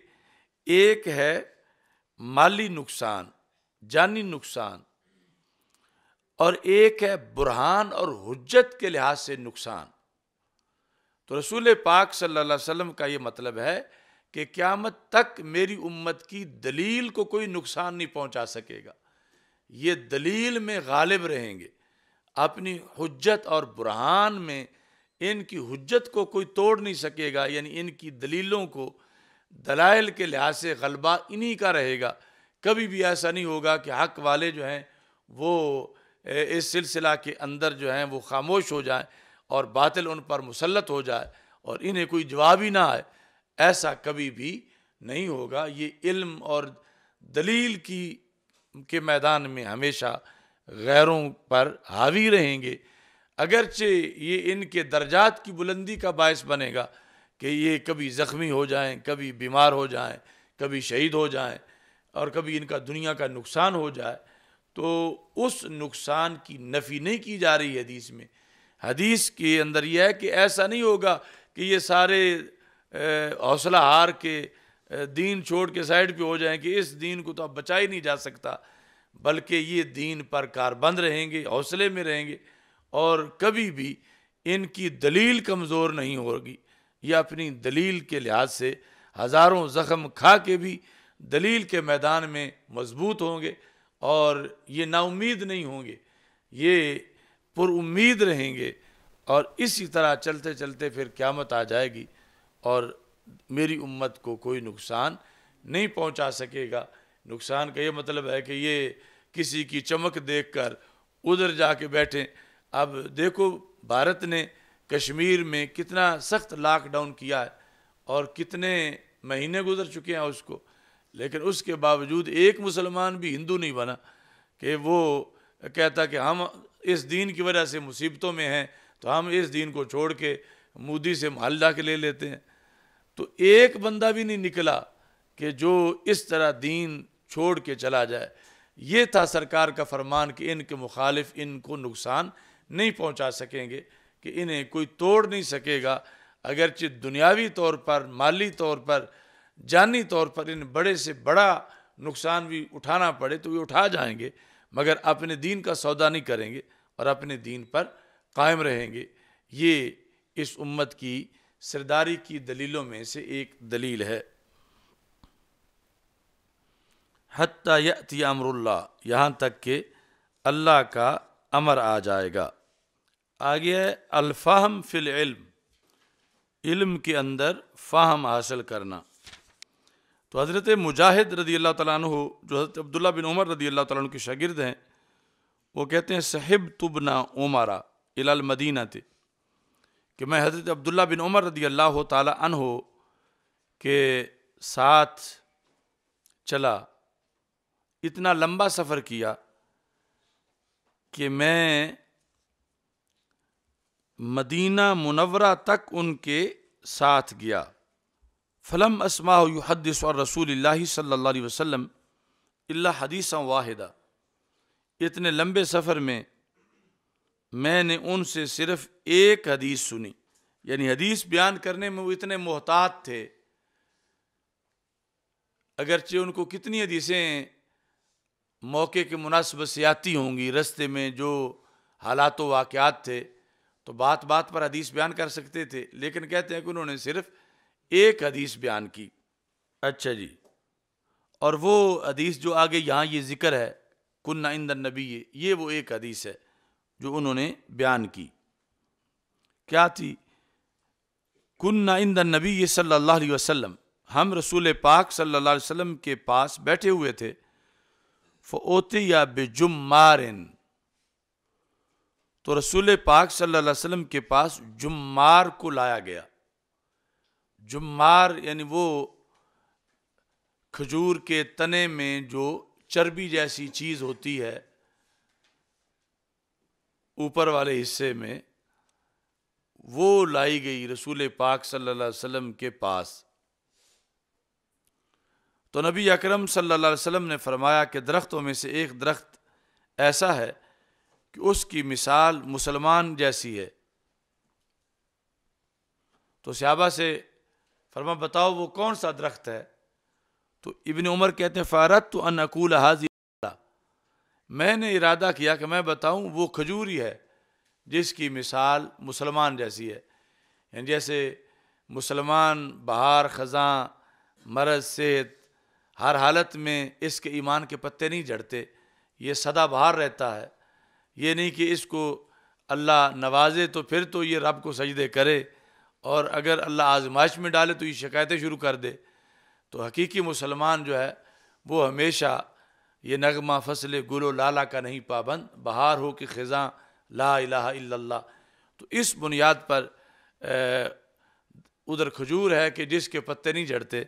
ایک ہے مالی نقصان، جانی نقصان، اور ایک ہے برہان اور حجت کے لحاظ سے نقصان۔ تو رسول پاک صلی اللہ علیہ وسلم کا یہ مطلب ہے کہ قیامت تک میری امت کی دلیل کو کوئی نقصان نہیں پہنچا سکے گا، یہ دلیل میں غالب رہیں گے، اپنی حجت اور برہان میں ان کی حجت کو کوئی توڑ نہیں سکے گا، یعنی ان کی دلیلوں کو، دلائل کے لحاظ سے غلبہ انہی کا رہے گا۔ کبھی بھی ایسا نہیں ہوگا کہ حق والے جو ہیں وہ اس سلسلہ کے اندر جو ہیں وہ خاموش ہو جائیں اور باطل ان پر مسلط ہو جائے اور انہیں کوئی جواب ہی نہ آئے، ایسا کبھی بھی نہیں ہوگا۔ یہ علم اور دلیل کے میدان میں ہمیشہ غیروں پر حاوی رہیں گے، اگرچہ یہ ان کے درجات کی بلندی کا باعث بنے گا کہ یہ کبھی زخمی ہو جائیں، کبھی بیمار ہو جائیں، کبھی شہید ہو جائیں، اور کبھی ان کا دنیا کا نقصان ہو جائے، تو اس نقصان کی نفی نہیں کی جا رہی حدیث میں۔ حدیث کے اندر یہ ہے کہ ایسا نہیں ہوگا کہ یہ سارے حوصلہ ہار کے دین چھوڑ کے سائیڈ پہ ہو جائیں کہ اس دین کو تو اب بچا ہی نہیں جا سکتا، بلکہ یہ دین پر کاربند رہیں گے، حوصلے میں رہیں گے، اور کبھی بھی ان کی دلیل کمزور نہیں ہوگی۔ یہ اپنی دلیل کے لحاظ سے ہزاروں زخم کھا کے بھی دلیل کے میدان میں مضبوط ہوں گے، اور یہ نا امید نہیں ہوں گے، یہ پر امید رہیں گے، اور اسی طرح چلتے چلتے پھر قیامت آ جائے گی اور میری امت کو کوئی نقصان نہیں پہنچا سکے گا۔ نقصان کا یہ مطلب ہے کہ یہ کسی کی چمک دیکھ کر ادھر جا کے بیٹھیں۔ اب دیکھو بھارت نے کشمیر میں کتنا سخت لاک ڈاؤن کیا ہے اور کتنے مہینے گزر چکے ہیں اس کو، لیکن اس کے باوجود ایک مسلمان بھی ہندو نہیں بنا کہ وہ کہتا کہ ہم اس دین کی وجہ سے مصیبتوں میں ہیں تو ہم اس دین کو چھوڑ کے مودی سے محلہ کے لے لیتے ہیں۔ تو ایک بندہ بھی نہیں نکلا کہ جو اس طرح دین چھوڑ کے چلا جائے۔ یہ تھا سرکار کا فرمان کہ ان کے مخالف ان کو نقصان نہیں پہنچا سکیں گے، کہ انہیں کوئی توڑ نہیں سکے گا، اگرچہ دنیاوی طور پر، مالی طور پر، جانی طور پر ان بڑے سے بڑا نقصان بھی اٹھانا پڑے تو یہ اٹھا جائیں گے، مگر اپنے دین کا سودا نہیں کریں گے اور اپنے دین پر قائم رہیں گے۔ یہ اس امت کی سرداری کی دلیلوں میں سے ایک دلیل ہے۔ حتیٰ یأتی امر اللہ، یہاں تک کہ اللہ کا امر آ جائے گا۔ آگے ہے الفہم فی العلم، علم کے اندر فہم حاصل کرنا۔ تو حضرت مجاہد رضی اللہ تعالیٰ عنہ، جو حضرت عبداللہ بن عمر رضی اللہ تعالیٰ عنہ کے شاگرد ہیں، وہ کہتے ہیں صحبت ابن عمر الی المدینہ، کہ میں حضرت عبداللہ بن عمر رضی اللہ تعالی عنہ کے ساتھ چلا، اتنا لمبا سفر کیا کہ میں مدینہ منورہ تک ان کے ساتھ گیا۔ فلم اسمع یحدث عن رسول اللہ صلی اللہ علیہ وسلم الا حدیثا واحدہ، اتنے لمبے سفر میں نے ان سے صرف ایک حدیث سنی، یعنی حدیث بیان کرنے میں وہ اتنے محتاط تھے، اگرچہ ان کو کتنی حدیثیں موقع کے مناسبت سے آتی ہوں گی، رستے میں جو حالات و واقعات تھے تو بات بات پر حدیث بیان کر سکتے تھے، لیکن کہتے ہیں کہ انہوں نے صرف ایک حدیث بیان کی۔ اچھا جی، اور وہ حدیث جو آگے یہاں یہ ذکر ہے کننا عند النبی، یہ وہ ایک حدیث ہے جو انہوں نے بیان کی۔ کیا تھی؟ کننا عند النبی صلی اللہ علیہ وسلم، ہم رسول پاک صلی اللہ علیہ وسلم کے پاس بیٹھے ہوئے تھے، فأوتي بجمار، تو رسول پاک صلی اللہ علیہ وسلم کے پاس جمار کو لایا گیا۔ جمار یعنی وہ کھجور کے تنے میں جو چربی جیسی چیز ہوتی ہے اوپر والے حصے میں، وہ لائی گئی رسول پاک صلی اللہ علیہ وسلم کے پاس۔ تو نبی اکرم صلی اللہ علیہ وسلم نے فرمایا کہ درختوں میں سے ایک درخت ایسا ہے کہ اس کی مثال مسلمان جیسی ہے۔ تو صحابہ سے فرما بتاؤ وہ کون سا درخت ہے؟ تو ابن عمر کہتے ہیں فاردت ان اقول ھذہ، میں نے ارادہ کیا کہ میں بتاؤں وہ کھجور ہی ہے جس کی مثال مسلمان جیسی ہے، یعنی جیسے مسلمان بہار خزاں مرض صحت ہر حالت میں اس کے ایمان کے پتے نہیں جھڑتے، یہ سدا بہار رہتا ہے، یہ نہیں کہ اس کو اللہ نوازے تو پھر تو یہ رب کو سجدے کرے، اور اگر اللہ آزمائش میں ڈالے تو یہ شکایتیں شروع کر دے۔ تو حقیقی مسلمان جو ہے وہ ہمیشہ یہ نغمہ فصل گل و لالا کا نہیں پابند، بہار ہو کہ خزاں لا الہ الا اللہ۔ تو اس بنیاد پر ادھر کھجور ہے کہ جس کے پتے نہیں جھڑتے،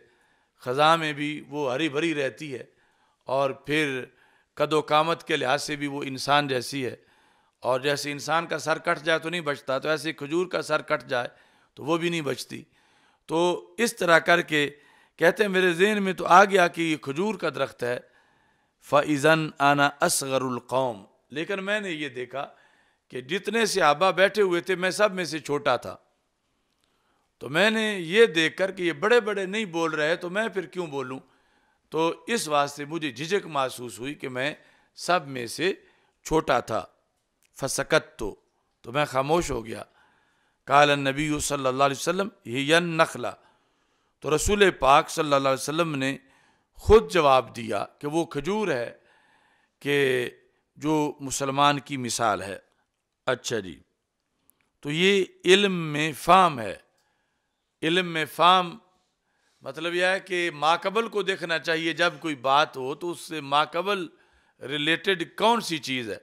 خزاں میں بھی وہ ہری بھری رہتی ہے، اور پھر قد و قامت کے لحاظ سے بھی وہ انسان جیسی ہے، اور جیسے انسان کا سر کٹ جائے تو نہیں بچتا، تو ایسے کھجور کا سر کٹ جائے تو وہ بھی نہیں بچتی۔ تو اس طرح کر کے کہتے ہیں میرے ذہن میں تو آ گیا کہ یہ کھجور کا درخت ہے۔ فَإِذًا أَنَا أَصْغَرُ الْقَوْمِ، لیکن میں نے یہ دیکھا کہ جتنے صحابہ بیٹھے ہوئے تھے میں سب میں سے چھوٹا تھا، تو میں نے یہ دیکھ کر کہ یہ بڑے بڑے نہیں بول رہے تو میں پھر کیوں بولوں، تو اس واسطے مجھے جھجک محسوس ہوئی کہ میں سب میں سے چھوٹا تھا۔ فَسَكَتْتُ، تو میں خاموش ہو گیا۔ قال النبی صلی اللہ علیہ وسلم ہی النخلہ، تو رسول پاک صلی اللہ علیہ وسلم نے خود جواب دیا کہ وہ کھجور ہے کہ جو مسلمان کی مثال ہے۔ اچھا جی، تو یہ علم میں فہم ہے۔ علم میں فہم مطلب یہ ہے کہ ماقبل کو دیکھنا چاہیے، جب کوئی بات ہو تو اس سے ماقبل ریلیٹڈ کون سی چیز ہے،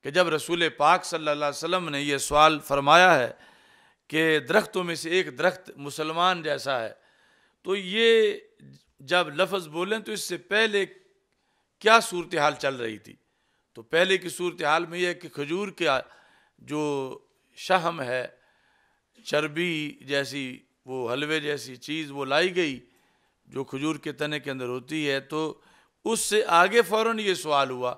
کہ جب رسول پاک صلی اللہ علیہ وسلم نے یہ سوال فرمایا ہے کہ درختوں میں سے ایک درخت مسلمان جیسا ہے، تو یہ جب لفظ بولیں تو اس سے پہلے کیا صورتحال چل رہی تھی؟ تو پہلے کی صورتحال میں یہ ہے کہ کھجور کا جو شہم ہے، چربی جیسی وہ حلوے جیسی چیز وہ لائی گئی جو کھجور کے تنے کے اندر ہوتی ہے، تو اس سے آگے فوراً یہ سوال ہوا۔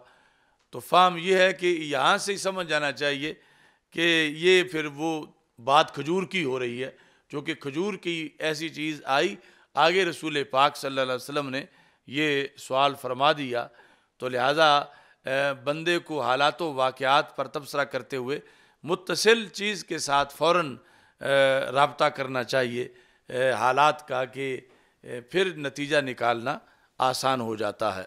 تو فہم یہ ہے کہ یہاں سے ہی سمجھ جانا چاہیے کہ یہ پھر وہ بات کھجور کی ہو رہی ہے، کیونکہ کھجور کی ایسی چیز آئی، آگے رسول پاک صلی اللہ علیہ وسلم نے یہ سوال فرما دیا، تو لہٰذا بندے کو حالات و واقعات پر تبصرہ کرتے ہوئے متصل چیز کے ساتھ فوراً رابطہ کرنا چاہیے حالات کا، کہ پھر نتیجہ نکالنا آسان ہو جاتا ہے۔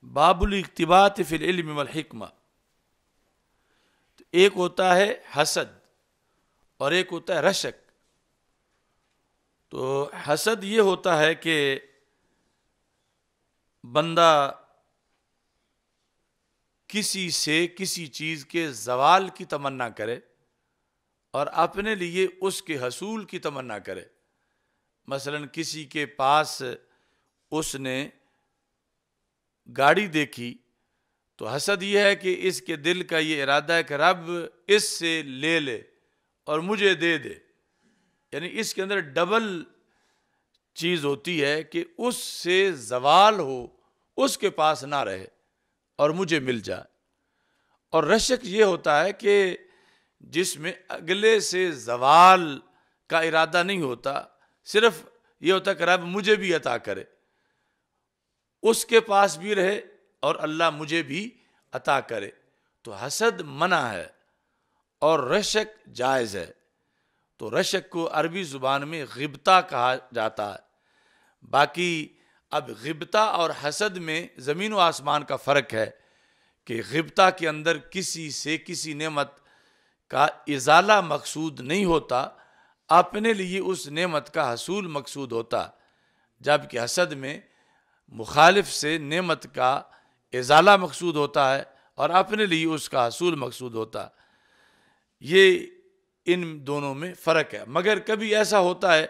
باب الاقتباس فی العلم والحکمہ، ایک ہوتا ہے حسد اور ایک ہوتا ہے رشک۔ تو حسد یہ ہوتا ہے کہ بندہ کسی سے کسی چیز کے زوال کی تمنا کرے، اور اپنے لیے اس کے حصول کی تمنا کرے۔ مثلا کسی کے پاس اس نے گاڑی دیکھی تو حسد یہ ہے کہ اس کے دل کا یہ ارادہ ہے کہ رب اس سے لے لے اور مجھے دے دے، یعنی اس کے اندر ڈبل چیز ہوتی ہے کہ اس سے زوال ہو، اس کے پاس نہ رہے اور مجھے مل جائے۔ اور رشک یہ ہوتا ہے کہ جس میں اگلے سے زوال کا ارادہ نہیں ہوتا، صرف یہ ہوتا کہ رب مجھے بھی عطا کرے، اس کے پاس بھی رہے اور اللہ مجھے بھی عطا کرے۔ تو حسد منع ہے اور رشک جائز ہے۔ تو رشک کو عربی زبان میں غبطہ کہا جاتا ہے۔ باقی اب غبطہ اور حسد میں زمین و آسمان کا فرق ہے کہ غبطہ کے اندر کسی سے کسی نعمت کا ازالہ مقصود نہیں ہوتا، اپنے لیے اس نعمت کا حصول مقصود ہوتا، جبکہ حسد میں مخالف سے نعمت کا ازالہ مقصود ہوتا ہے اور اپنے لیے اس کا حصول مقصود ہوتا۔ یہ ان دونوں میں فرق ہے۔ مگر کبھی ایسا ہوتا ہے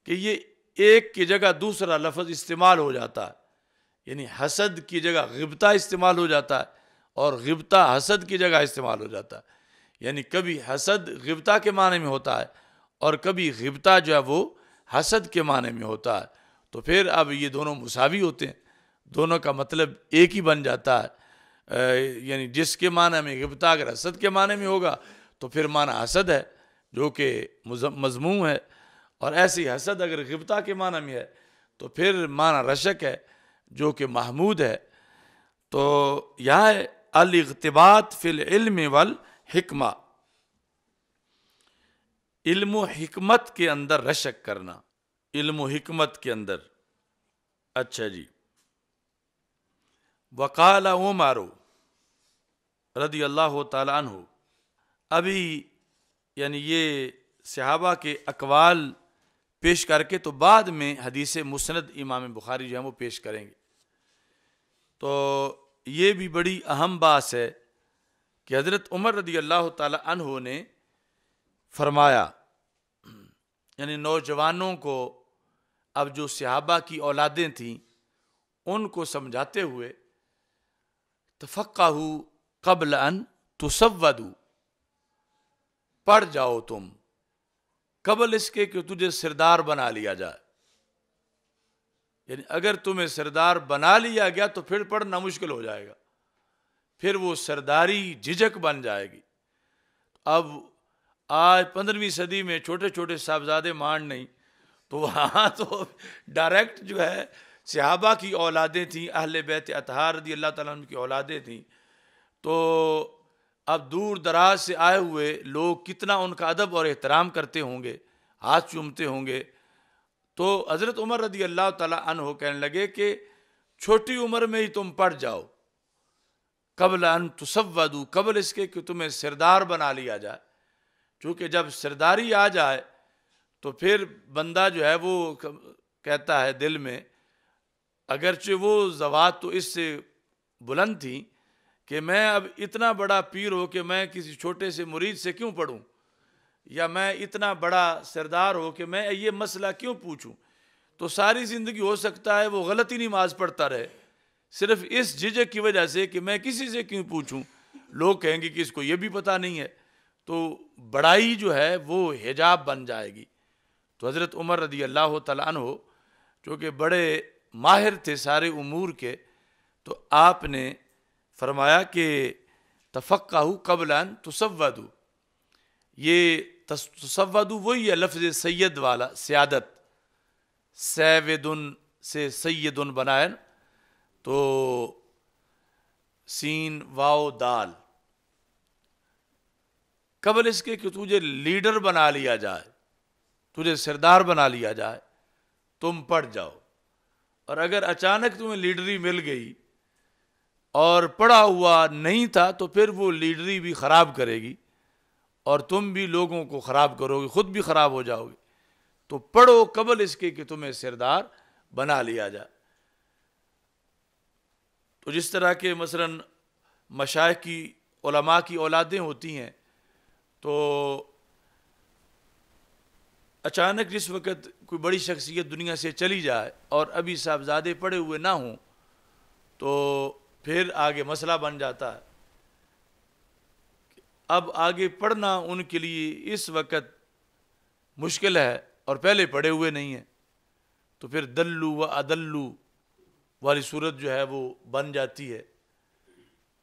کہ یہ ایک کی جگہ دوسرا لفظ استعمال ہو جاتا ہے، یعنی حسد کی جگہ غبطہ استعمال ہو جاتا ہے اور غبطہ حسد کی جگہ استعمال ہو جاتا ہے، یعنی کبھی حسد غبطہ کے معنی میں ہوتا ہے اور کبھی غبطہ جو ہے وہ حسد کے معنی میں ہوتا ہے۔ تو پھر اب یہ دونوں مساوی ہوتے ہیں، دونوں کا مطلب ایک ہی بن جاتا ہے۔ یعنی جس کے معنی میں غبطہ اگر حسد کے معنی میں ہوگا تو پھر معنی حسد ہے جو کہ مذموم ہے، اور ایسے ہی حسد اگر غبطہ کے معنی میں ہے تو پھر معنی رشک ہے جو کہ محمود ہے۔ تو یہاں ہے الاغتباط فی العلم والحکمہ، علم و حکمت کے اندر رشک کرنا، علم و حکمت کے اندر۔ اچھا جی، وقال عمر رضی اللہ تعالی عنہ، ابھی یعنی یہ صحابہ کے اقوال پیش کر کے تو بعد میں حدیث مسند امام بخاری جو ہے وہ پیش کریں گے۔ تو یہ بھی بڑی اہم بات ہے کہ حضرت عمر رضی اللہ تعالی عنہ نے فرمایا، یعنی نوجوانوں کو، اب جو صحابہ کی اولادیں تھیں ان کو سمجھاتے ہوئے، تفقہوا قبل ان تسودوا، پڑھ جاؤ تم قبل اس کے کہ تجھے سردار بنا لیا جائے، یعنی اگر تمہیں سردار بنا لیا گیا تو پھر پڑھنا مشکل ہو جائے گا، پھر وہ سرداری جھجک بن جائے گی۔ اب آج 15ویں صدی میں چھوٹے چھوٹے صاحبزادے مان نہیں، تو وہاں تو ڈائریکٹ جو ہے صحابہ کی اولادیں تھیں، اہل بیت اطہار رضی اللہ تعالیٰ عنہ کی اولادیں تھیں، تو اب دور دراز سے آئے ہوئے لوگ کتنا ان کا ادب اور احترام کرتے ہوں گے، ہاتھ چومتے ہوں گے۔ تو حضرت عمر رضی اللہ تعالیٰ عنہ کہنے لگے کہ چھوٹی عمر میں ہی تم پڑھ جاؤ، قبل ان تسودوا، قبل اس کے کہ تمہیں سردار بنا لیا جائے، چونکہ جب سرداری آ جائے تو پھر بندہ جو ہے وہ کہتا ہے دل میں، اگرچہ وہ ذوات تو اس سے بلند تھی کہ میں اب اتنا بڑا پیر ہو کہ میں کسی چھوٹے سے مرید سے کیوں پڑھوں، یا میں اتنا بڑا سردار ہو کہ میں یہ مسئلہ کیوں پوچھوں، تو ساری زندگی ہو سکتا ہے وہ غلطی نماز پڑھتا رہے، صرف اس جھجک کی وجہ سے کہ میں کسی سے کیوں پوچھوں، لوگ کہیں گے کہ اس کو یہ بھی پتہ نہیں ہے، تو بڑائی جو ہے وہ حجاب بن جائے گی۔ تو حضرت عمر رضی اللہ تعالیٰ عنہ چونکہ بڑے ماہر تھے سارے امور کے، تو آپ نے فرمایا کہ تفقہوا قبل ان تسودوا، یہ تسودوا وہی ہے لفظ سید والا، سیادت، سیودن سے سیدن بنائیں تو سین واو دال، قبل اس کے کہ تجھے لیڈر بنا لیا جائے، تجھے سردار بنا لیا جائے، تم پڑھ جاؤ۔ اور اگر اچانک تمہیں لیڈری مل گئی اور پڑھا ہوا نہیں تھا تو پھر وہ لیڈری بھی خراب کرے گی اور تم بھی لوگوں کو خراب کرو گے، خود بھی خراب ہو جاؤ گے۔ تو پڑھو قبل اس کے کہ تمہیں سردار بنا لیا جائے۔ تو جس طرح کے مثلا مشائخ کی، علماء کی اولادیں ہوتی ہیں، تو اچانک جس وقت کوئی بڑی شخصیت دنیا سے چلی جائے اور ابھی صاحبزادے پڑے ہوئے نہ ہوں تو پھر آگے مسئلہ بن جاتا ہے. اب آگے پڑھنا ان کے لیے اس وقت مشکل ہے اور پہلے پڑھے ہوئے نہیں ہیں، تو پھر دلو و ادلو والی صورت جو ہے وہ بن جاتی ہے.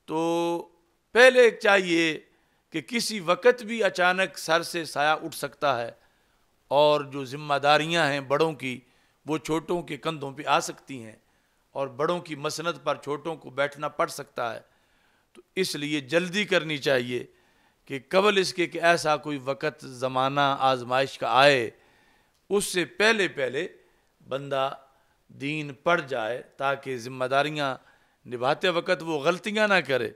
تو پہلے چاہیے کہ کسی وقت بھی اچانک سر سے سایہ اٹھ سکتا ہے اور جو ذمہ داریاں ہیں بڑوں کی وہ چھوٹوں کے کندھوں پہ آ سکتی ہیں اور بڑوں کی مسند پر چھوٹوں کو بیٹھنا پڑ سکتا ہے. تو اس لیے جلدی کرنی چاہیے کہ قبل اس کے کہ ایسا کوئی وقت زمانہ آزمائش کا آئے اس سے پہلے بندہ دین پڑھ جائے تاکہ ذمہ داریاں نبھاتے وقت وہ غلطیاں نہ کرے،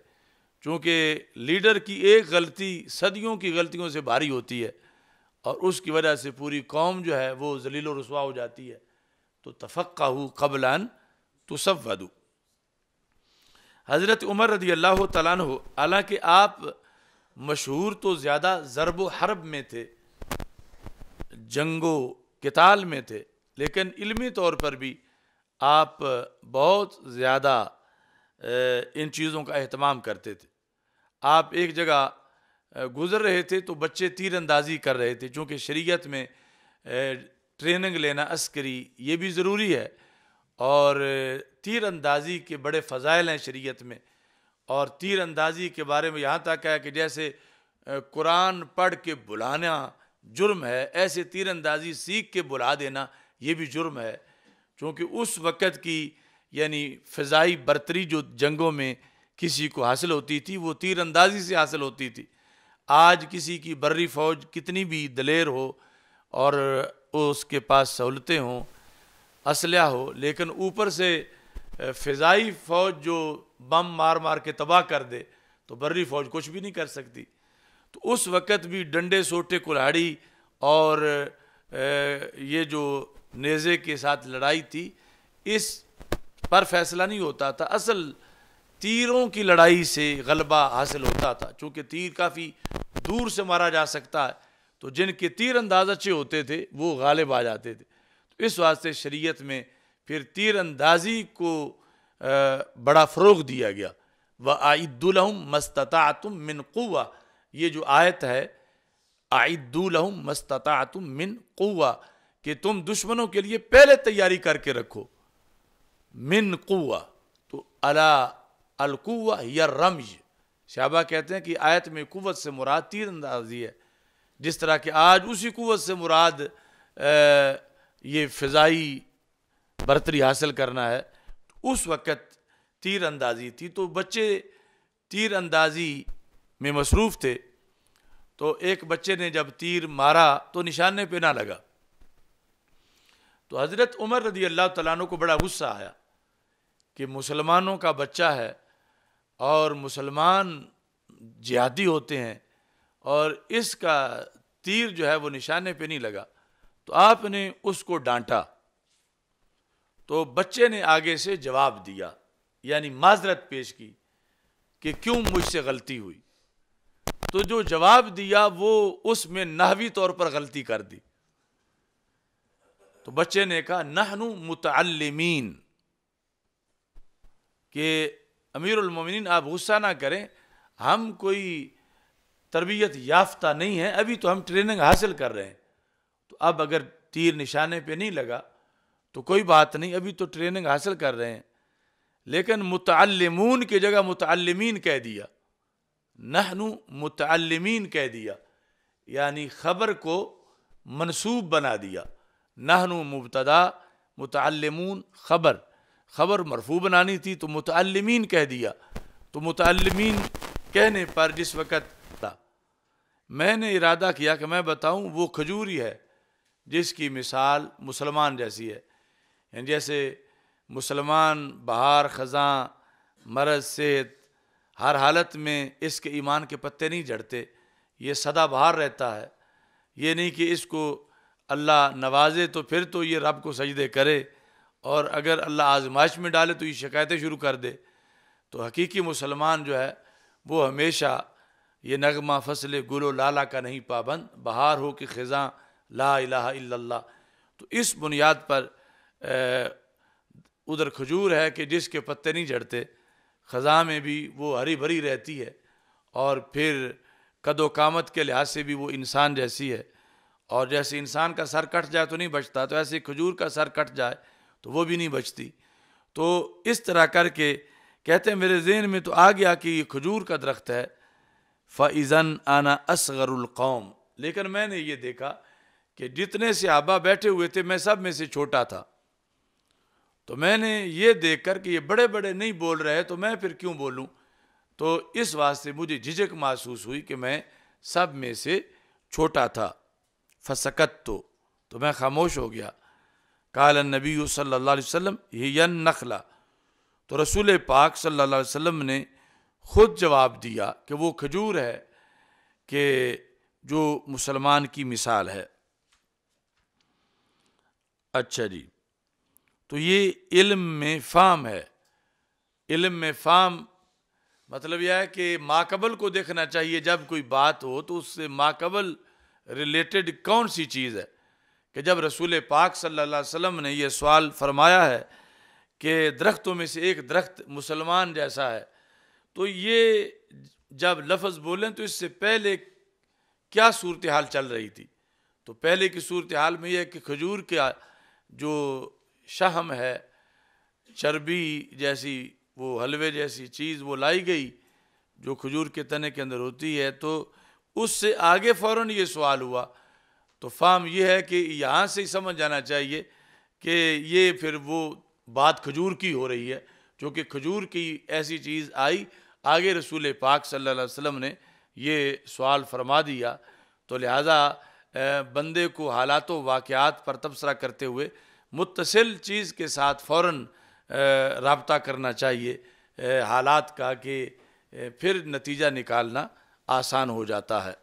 چونکہ لیڈر کی ایک غلطی صدیوں کی غلطیوں سے بھاری ہوتی ہے اور اس کی وجہ سے پوری قوم جو ہے وہ ذلیل و رسوا ہو جاتی ہے. تو تفقہوا قبل ان تسودوا. حضرت عمر رضی اللہ تعالیٰ عنہ حالانکہ آپ مشہور تو زیادہ ضرب و حرب میں تھے، جنگ و قتال میں تھے، لیکن علمی طور پر بھی آپ بہت زیادہ ان چیزوں کا اہتمام کرتے تھے. آپ ایک جگہ گزر رہے تھے تو بچے تیر اندازی کر رہے تھے، چونکہ شریعت میں ٹریننگ لینا عسکری یہ بھی ضروری ہے اور تیر اندازی کے بڑے فضائل ہیں شریعت میں. اور تیر اندازی کے بارے میں یہاں تک ہے کہ جیسے قرآن پڑھ کے بلانا جرم ہے، ایسے تیر اندازی سیکھ کے بلا دینا یہ بھی جرم ہے، چونکہ اس وقت کی یعنی فضائی برتری جو جنگوں میں کسی کو حاصل ہوتی تھی وہ تیر اندازی سے حاصل ہوتی تھی. آج کسی کی بری فوج کتنی بھی دلیر ہو اور اس کے پاس سہولتیں ہوں، اسلحہ ہو، لیکن اوپر سے فضائی فوج جو بم مار مار کے تباہ کر دے تو بری فوج کچھ بھی نہیں کر سکتی. تو اس وقت بھی ڈنڈے سوٹے کلاڑی اور یہ جو نیزے کے ساتھ لڑائی تھی اس پر فیصلہ نہیں ہوتا تھا، اصل تیروں کی لڑائی سے غلبہ حاصل ہوتا تھا، چونکہ تیر کافی دور سے مارا جا سکتا ہے تو جن کے تیر انداز اچھے ہوتے تھے وہ غالب آ جاتے تھے. تو اس واسطے شریعت میں پھر تیر اندازی کو بڑا فروغ دیا گیا. وَأَعِدُّوا لَهُم مَا اسْتَطَعْتُم مِّن قُوَّةٍ، یہ جو آیت ہے اعدوا لہم ما استطعتم من قوہ، کہ تم دشمنوں کے لیے پہلے تیاری کر کے رکھو. من قوہ، تو الا القوہ یا الرمج، صحابہ کہتے ہیں کہ آیت میں قوت سے مراد تیر اندازی ہے، جس طرح کہ آج اسی قوت سے مراد یہ فضائی برتری حاصل کرنا ہے. اس وقت تیر اندازی تھی تو بچے تیر اندازی میں مصروف تھے. تو ایک بچے نے جب تیر مارا تو نشانے پہ نہ لگا، تو حضرت عمر رضی اللہ تعالیٰ عنہ کو بڑا غصہ آیا کہ مسلمانوں کا بچہ ہے اور مسلمان جہادی ہوتے ہیں اور اس کا تیر جو ہے وہ نشانے پہ نہیں لگا. تو آپ نے اس کو ڈانٹا تو بچے نے آگے سے جواب دیا، یعنی معذرت پیش کی کہ کیوں مجھ سے غلطی ہوئی. تو جو جواب دیا وہ اس میں نحوی طور پر غلطی کر دی. تو بچے نے کہا نحن متعلمین، کہ امیر المومنین آپ غصہ نہ کریں، ہم کوئی تربیت یافتہ نہیں ہیں، ابھی تو ہم ٹریننگ حاصل کر رہے ہیں. تو اب اگر تیر نشانے پہ نہیں لگا تو کوئی بات نہیں، ابھی تو ٹریننگ حاصل کر رہے ہیں. لیکن متعلمون کی جگہ متعلمین کہہ دیا، نحن متعلمین کہہ دیا، یعنی خبر کو منصوب بنا دیا. نحن مبتدا، متعلمون خبر مرفوع بنانی تھی تو متعلمین کہہ دیا. تو متعلمین کہنے پر جس وقت میں نے ارادہ کیا کہ میں بتاؤں وہ کھجوری ہے جس کی مثال مسلمان جیسی ہے، یعنی جیسے مسلمان بہار خزاں مرض صحت ہر حالت میں اس کے ایمان کے پتے نہیں جھڑتے، یہ سدا بہار رہتا ہے. یہ نہیں کہ اس کو اللہ نوازے تو پھر تو یہ رب کو سجدے کرے اور اگر اللہ آزمائش میں ڈالے تو یہ شکایتیں شروع کر دے. تو حقیقی مسلمان جو ہے وہ ہمیشہ یہ نغمہ فصل گل و لالا کا نہیں پابند، بہار ہو کہ خزاں لا الہ الا اللہ. تو اس بنیاد پر ادھر کھجور ہے کہ جس کے پتے نہیں جھڑتے، خزاں میں بھی وہ ہری بھری رہتی ہے، اور پھر قد و قامت کے لحاظ سے بھی وہ انسان جیسی ہے، اور جیسے انسان کا سر کٹ جائے تو نہیں بچتا، تو ایسے کھجور کا سر کٹ جائے تو وہ بھی نہیں بچتی. تو اس طرح کر کے کہتے ہیں میرے ذہن میں تو آ گیا کہ یہ کھجور کا درخت ہے. فَإِذَنْ أَنَا أَصْغَرُ الْقَوْمِ، لیکن میں نے یہ دیکھا کہ جتنے صحابہ بیٹھے ہوئے تھے میں سب میں سے چھوٹا تھا. تو میں نے یہ دیکھ کر کہ یہ بڑے بڑے نہیں بول رہے تو میں پھر کیوں بولوں، تو اس واسطے مجھے جھجک محسوس ہوئی کہ میں سب میں سے چھوٹا تھا. فسکت تو میں خاموش ہو گیا. قال النبی صلی اللہ علیہ وسلم ہی النخلہ، تو رسول پاک صلی اللہ علیہ وسلم نے خود جواب دیا کہ وہ کھجور ہے کہ جو مسلمان کی مثال ہے. اچھا جی، تو یہ علم میں فہم ہے. علم میں فہم مطلب یہ ہے کہ ماقبل کو دیکھنا چاہیے. جب کوئی بات ہو تو اس سے ماقبل ریلیٹڈ کون سی چیز ہے، کہ جب رسول پاک صلی اللہ علیہ وسلم نے یہ سوال فرمایا ہے کہ درختوں میں سے ایک درخت مسلمان جیسا ہے، تو یہ جب لفظ بولیں تو اس سے پہلے کیا صورتحال چل رہی تھی؟ تو پہلے کی صورتحال میں یہ ہے کہ کھجور کا جو شہم ہے، چربی جیسی، وہ حلوے جیسی چیز وہ لائی گئی جو کھجور کے تنے کے اندر ہوتی ہے، تو اس سے آگے فوراً یہ سوال ہوا. تو فہم یہ ہے کہ یہاں سے ہی سمجھ جانا چاہیے کہ یہ پھر وہ بات کھجور کی ہو رہی ہے، کیونکہ کھجور کی ایسی چیز آئی، آگے رسول پاک صلی اللہ علیہ وسلم نے یہ سوال فرما دیا. تو لہٰذا بندے کو حالات و واقعات پر تبصرہ کرتے ہوئے متصل چیز کے ساتھ فوراً رابطہ کرنا چاہیے حالات کا، کہ پھر نتیجہ نکالنا آسان ہو جاتا ہے.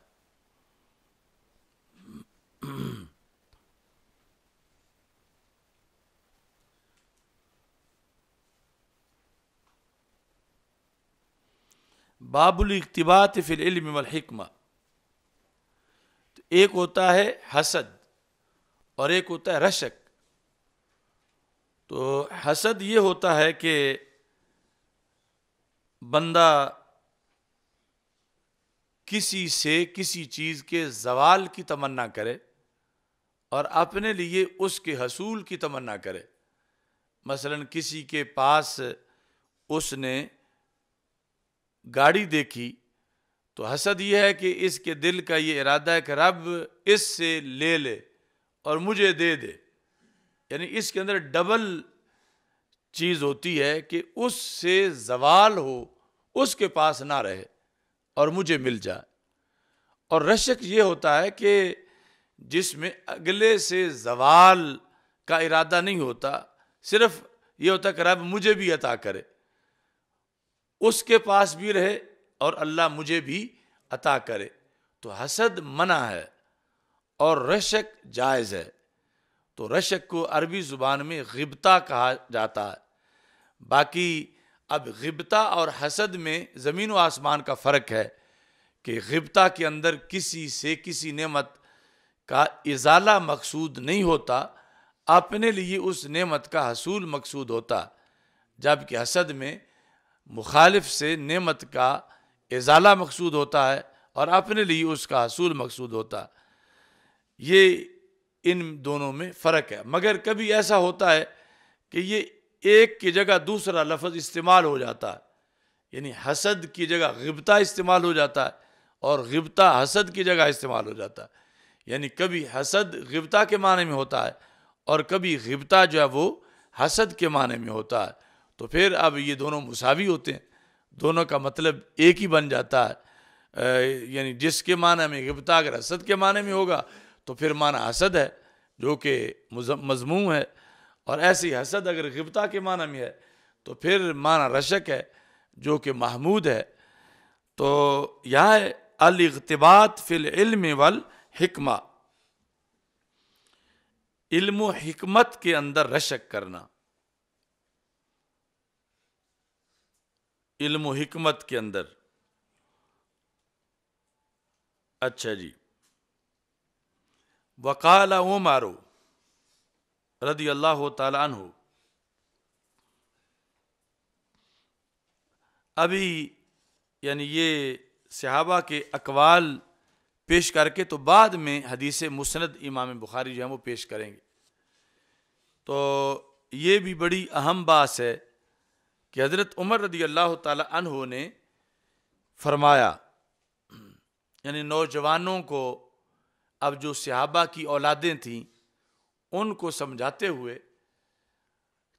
باب الاقتباس فی العلم والحکمہ. ایک ہوتا ہے حسد اور ایک ہوتا ہے رشک. تو حسد یہ ہوتا ہے کہ بندہ کسی سے کسی چیز کے زوال کی تمنا کرے اور اپنے لیے اس کے حصول کی تمنا کرے. مثلا کسی کے پاس اس نے گاڑی دیکھی تو حسد یہ ہے کہ اس کے دل کا یہ ارادہ ہے کہ رب اس سے لے لے اور مجھے دے دے. یعنی اس کے اندر ڈبل چیز ہوتی ہے کہ اس سے زوال ہو، اس کے پاس نہ رہے اور مجھے مل جائے. اور رشک یہ ہوتا ہے کہ جس میں اگلے سے زوال کا ارادہ نہیں ہوتا، صرف یہ ہوتا ہے کہ رب مجھے بھی عطا کرے، اس کے پاس بھی رہے اور اللہ مجھے بھی عطا کرے. تو حسد منع ہے اور رشک جائز ہے. تو رشک کو عربی زبان میں غبطہ کہا جاتا ہے. باقی اب غبطہ اور حسد میں زمین و آسمان کا فرق ہے کہ غبطہ کے اندر کسی سے کسی نعمت کا ازالہ مقصود نہیں ہوتا، اپنے لیے اس نعمت کا حصول مقصود ہوتا، جبکہ حسد میں مخالف سے نعمت کا ازالہ مقصود ہوتا ہے اور اپنے لیے اس کا حصول مقصود ہوتا. یہ ان دونوں میں فرق ہے. مگر کبھی ایسا ہوتا ہے کہ یہ ایک کی جگہ دوسرا لفظ استعمال ہو جاتا ہے، یعنی حسد کی جگہ غبطہ استعمال ہو جاتا ہے اور غبطہ حسد کی جگہ استعمال ہو جاتا ہے. یعنی کبھی حسد غبطہ کے معنی میں ہوتا ہے اور کبھی غبطہ جو ہے وہ حسد کے معنی میں ہوتا ہے. تو پھر اب یہ دونوں مساوی ہوتے ہیں، دونوں کا مطلب ایک ہی بن جاتا ہے. یعنی جس کے معنی میں غبطہ اگر حسد کے معنی میں ہوگا تو پھر معنی حسد ہے جو کہ مذموم ہے، اور ایسی حسد اگر غبطہ کے معنی میں ہے تو پھر معنی رشک ہے جو کہ محمود ہے. تو یہاں الاغتباط فی العلم والحکمہ، علم و حکمت کے اندر رشک کرنا، علم و حکمت کے اندر. اچھا جی، وقال عمر رضی اللہ تعالی عنہ. ابھی یعنی یہ صحابہ کے اقوال پیش کر کے تو بعد میں حدیث مسند امام بخاری جو ہے وہ پیش کریں گے. تو یہ بھی بڑی اہم بات ہے کہ حضرت عمر رضی اللہ تعالی عنہ نے فرمایا، یعنی نوجوانوں کو، اب جو صحابہ کی اولادیں تھیں ان کو سمجھاتے ہوئے،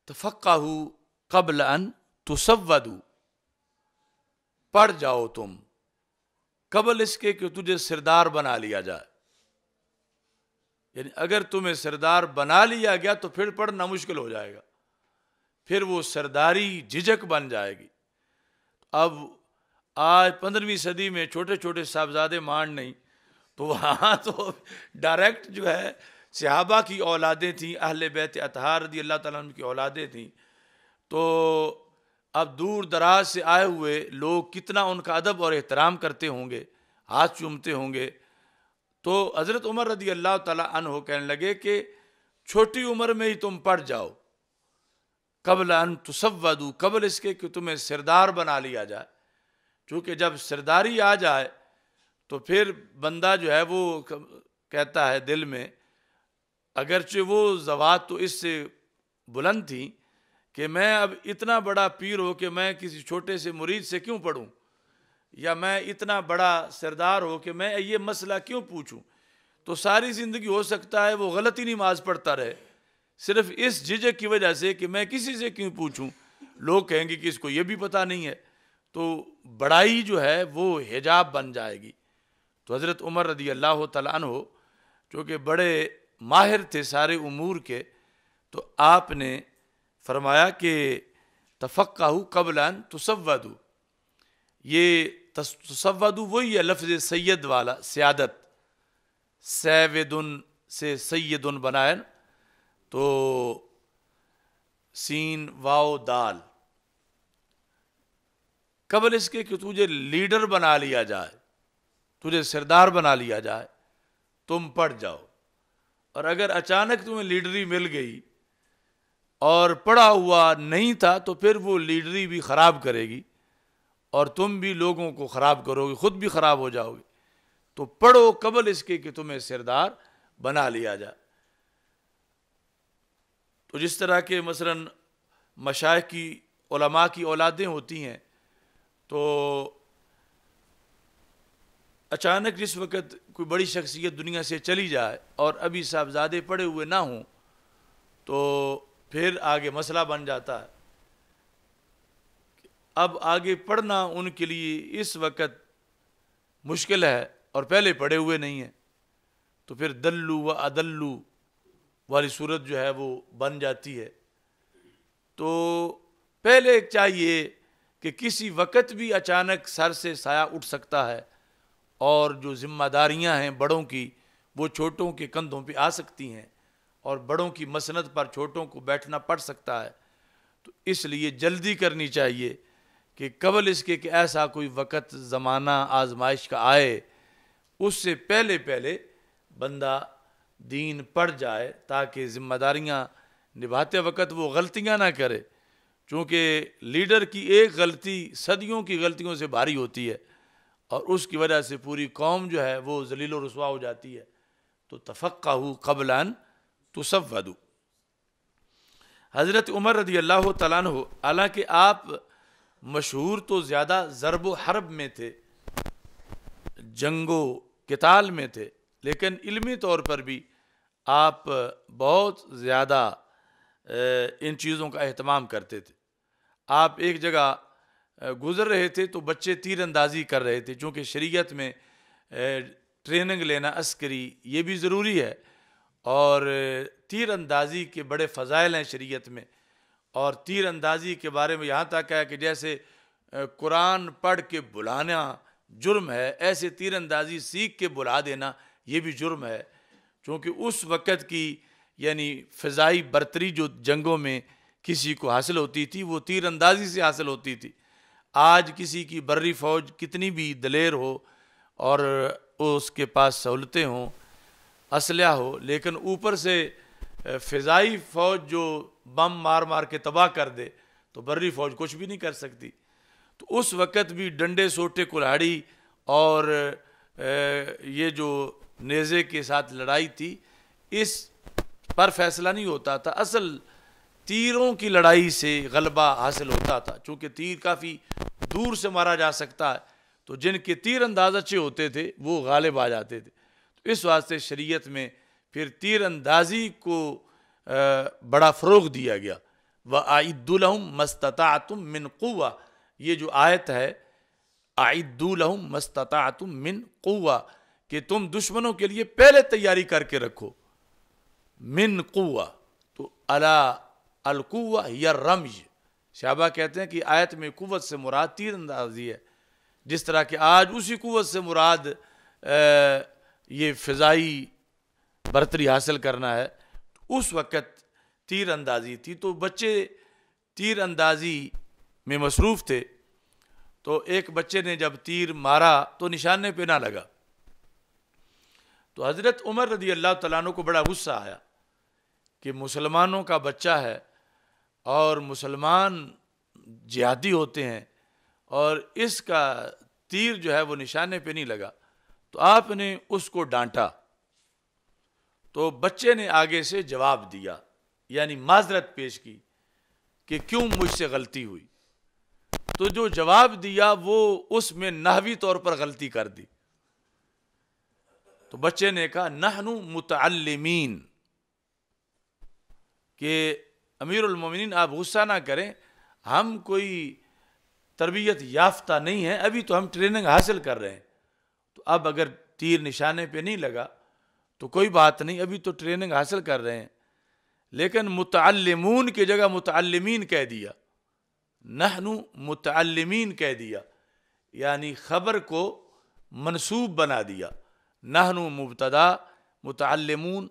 تفقہوا قبل ان تسودوا، پڑھ جاؤ تم قبل اس کے کہ تجھے سردار بنا لیا جائے. یعنی اگر تمہیں سردار بنا لیا گیا تو پھر پڑھنا مشکل ہو جائے گا، پھر وہ سرداری جھجک بن جائے گی. اب آج 15ویں صدی میں چھوٹے چھوٹے صاحبزادے مان نہیں، تو وہاں تو ڈائریکٹ جو ہے صحابہ کی اولادیں تھیں، اہل بیت اطہار رضی اللہ تعالیٰ عنہ کی اولادیں تھیں. تو اب دور دراز سے آئے ہوئے لوگ کتنا ان کا ادب اور احترام کرتے ہوں گے، ہاتھ چومتے ہوں گے. تو حضرت عمر رضی اللہ تعالیٰ عنہ کہنے لگے کہ چھوٹی عمر میں ہی تم پڑھ جاؤ، قبل ان تسودوا، قبل اس کے کہ تمہیں سردار بنا لیا جائے. چونکہ جب سرداری آ جائے تو پھر بندہ جو ہے وہ کہتا ہے دل میں، اگرچہ وہ ذوات تو اس سے بلند تھی کہ میں اب اتنا بڑا پیر ہو کہ میں کسی چھوٹے سے مرید سے کیوں پڑھوں، یا میں اتنا بڑا سردار ہو کہ میں یہ مسئلہ کیوں پوچھوں. تو ساری زندگی ہو سکتا ہے وہ غلطی نماز پڑھتا رہے، صرف اس جھجک کی وجہ سے کہ میں کسی سے کیوں پوچھوں، لوگ کہیں گے کہ اس کو یہ بھی پتہ نہیں ہے. تو بڑائی جو ہے وہ حجاب بن جائے گی. تو حضرت عمر رضی اللہ تعالیٰ عنہ چونکہ بڑے ماہر تھے سارے امور کے، تو آپ نے فرمایا کہ تفقہوا قبل ان تسودوا. یہ تسودوا وہی ہے لفظ سید والا، سیادت، سیودن سے سیدن بنائے، تو سین واو دال، قبل اس کے کہ تجھے لیڈر بنا لیا جائے، تجھے سردار بنا لیا جائے، تم پڑھ جاؤ. اور اگر اچانک تمہیں لیڈری مل گئی اور پڑھا ہوا نہیں تھا تو پھر وہ لیڈری بھی خراب کرے گی اور تم بھی لوگوں کو خراب کرو گے، خود بھی خراب ہو جاؤ گے. تو پڑھو قبل اس کے کہ تمہیں سردار بنا لیا جائے. تو جس طرح کے مثلا مشائخ کی، علماء کی اولادیں ہوتی ہیں، تو اچانک جس وقت کوئی بڑی شخصیت دنیا سے چلی جائے اور ابھی صاحبزادے پڑے ہوئے نہ ہوں تو پھر آگے مسئلہ بن جاتا ہے. اب آگے پڑھنا ان کے لیے اس وقت مشکل ہے اور پہلے پڑھے ہوئے نہیں ہیں، تو پھر دلو و ادلو والی صورت جو ہے وہ بن جاتی ہے. تو پہلے چاہیے کہ کسی وقت بھی اچانک سر سے سایہ اٹھ سکتا ہے اور جو ذمہ داریاں ہیں بڑوں کی وہ چھوٹوں کے کندھوں پہ آ سکتی ہیں اور بڑوں کی مسند پر چھوٹوں کو بیٹھنا پڑ سکتا ہے. تو اس لیے جلدی کرنی چاہیے کہ قبل اس کے کہ ایسا کوئی وقت، زمانہ آزمائش کا آئے، اس سے پہلے پہلے بندہ دین پڑھ جائے تاکہ ذمہ داریاں نبھاتے وقت وہ غلطیاں نہ کرے. چونکہ لیڈر کی ایک غلطی صدیوں کی غلطیوں سے بھاری ہوتی ہے اور اس کی وجہ سے پوری قوم جو ہے وہ ذلیل و رسوا ہو جاتی ہے. تو تفقہوا قبل ان تسودوا. حضرت عمر رضی اللہ تعالیٰ عنہ حالانکہ آپ مشہور تو زیادہ ضرب و حرب میں تھے، جنگ و قتال میں تھے، لیکن علمی طور پر بھی آپ بہت زیادہ ان چیزوں کا اہتمام کرتے تھے. آپ ایک جگہ گزر رہے تھے تو بچے تیر اندازی کر رہے تھے. چونکہ شریعت میں ٹریننگ لینا عسکری یہ بھی ضروری ہے اور تیر اندازی کے بڑے فضائل ہیں شریعت میں. اور تیر اندازی کے بارے میں یہاں تک ہے کہ جیسے قرآن پڑھ کے بلانا جرم ہے، ایسے تیر اندازی سیکھ کے بلا دینا یہ بھی جرم ہے. چونکہ اس وقت کی یعنی فضائی برتری جو جنگوں میں کسی کو حاصل ہوتی تھی وہ تیر اندازی سے حاصل ہوتی تھی. آج کسی کی بری فوج کتنی بھی دلیر ہو اور اس کے پاس سہولتیں ہوں، اسلحہ ہو، لیکن اوپر سے فضائی فوج جو بم مار مار کے تباہ کر دے تو بری فوج کچھ بھی نہیں کر سکتی۔ تو اس وقت بھی ڈنڈے سوٹے کلہاڑی اور یہ جو نیزے کے ساتھ لڑائی تھی اس پر فیصلہ نہیں ہوتا تھا، اصل تیروں کی لڑائی سے غلبہ حاصل ہوتا تھا، چونکہ تیر کافی دور سے مارا جا سکتا ہے تو جن کے تیر انداز اچھے ہوتے تھے وہ غالب آ جاتے تھے۔ تو اس واسطے شریعت میں پھر تیر اندازی کو بڑا فروغ دیا گیا۔ وَأَعِدُّ لَهُم مَا اسْتَطَعْتُم مِّن قُوَّةٍ، یہ جو آیت ہے أَعِدُّ لَهُم مَا اسْتَطَعْتُم مِّن قُوَّةٍ، کہ تم دشمنوں کے لیے پہلے تیاری کر کے رکھو۔ من قوہ، تو القوہ یا رمج، صحابہ کہتے ہیں کہ آیت میں قوت سے مراد تیر اندازی ہے، جس طرح کہ آج اسی قوت سے مراد یہ فضائی برتری حاصل کرنا ہے۔ اس وقت تیر اندازی تھی تو بچے تیر اندازی میں مصروف تھے، تو ایک بچے نے جب تیر مارا تو نشانے پہ نہ لگا، تو حضرت عمر رضی اللہ تعالیٰ عنہ کو بڑا غصہ آیا کہ مسلمانوں کا بچہ ہے اور مسلمان جہادی ہوتے ہیں اور اس کا تیر جو ہے وہ نشانے پہ نہیں لگا، تو آپ نے اس کو ڈانٹا۔ تو بچے نے آگے سے جواب دیا، یعنی معذرت پیش کی کہ کیوں مجھ سے غلطی ہوئی، تو جو جواب دیا وہ اس میں نحوی طور پر غلطی کر دی۔ تو بچے نے کہا نحن متعلمین، کہ امیر المومنین آپ غصہ نہ کریں، ہم کوئی تربیت یافتہ نہیں ہیں، ابھی تو ہم ٹریننگ حاصل کر رہے ہیں، تو اب اگر تیر نشانے پہ نہیں لگا تو کوئی بات نہیں، ابھی تو ٹریننگ حاصل کر رہے ہیں۔ لیکن متعلمون کی جگہ متعلمین کہہ دیا، نحن متعلمین کہہ دیا، یعنی خبر کو منصوب بنا دیا۔ نحن مبتدا، متعلمون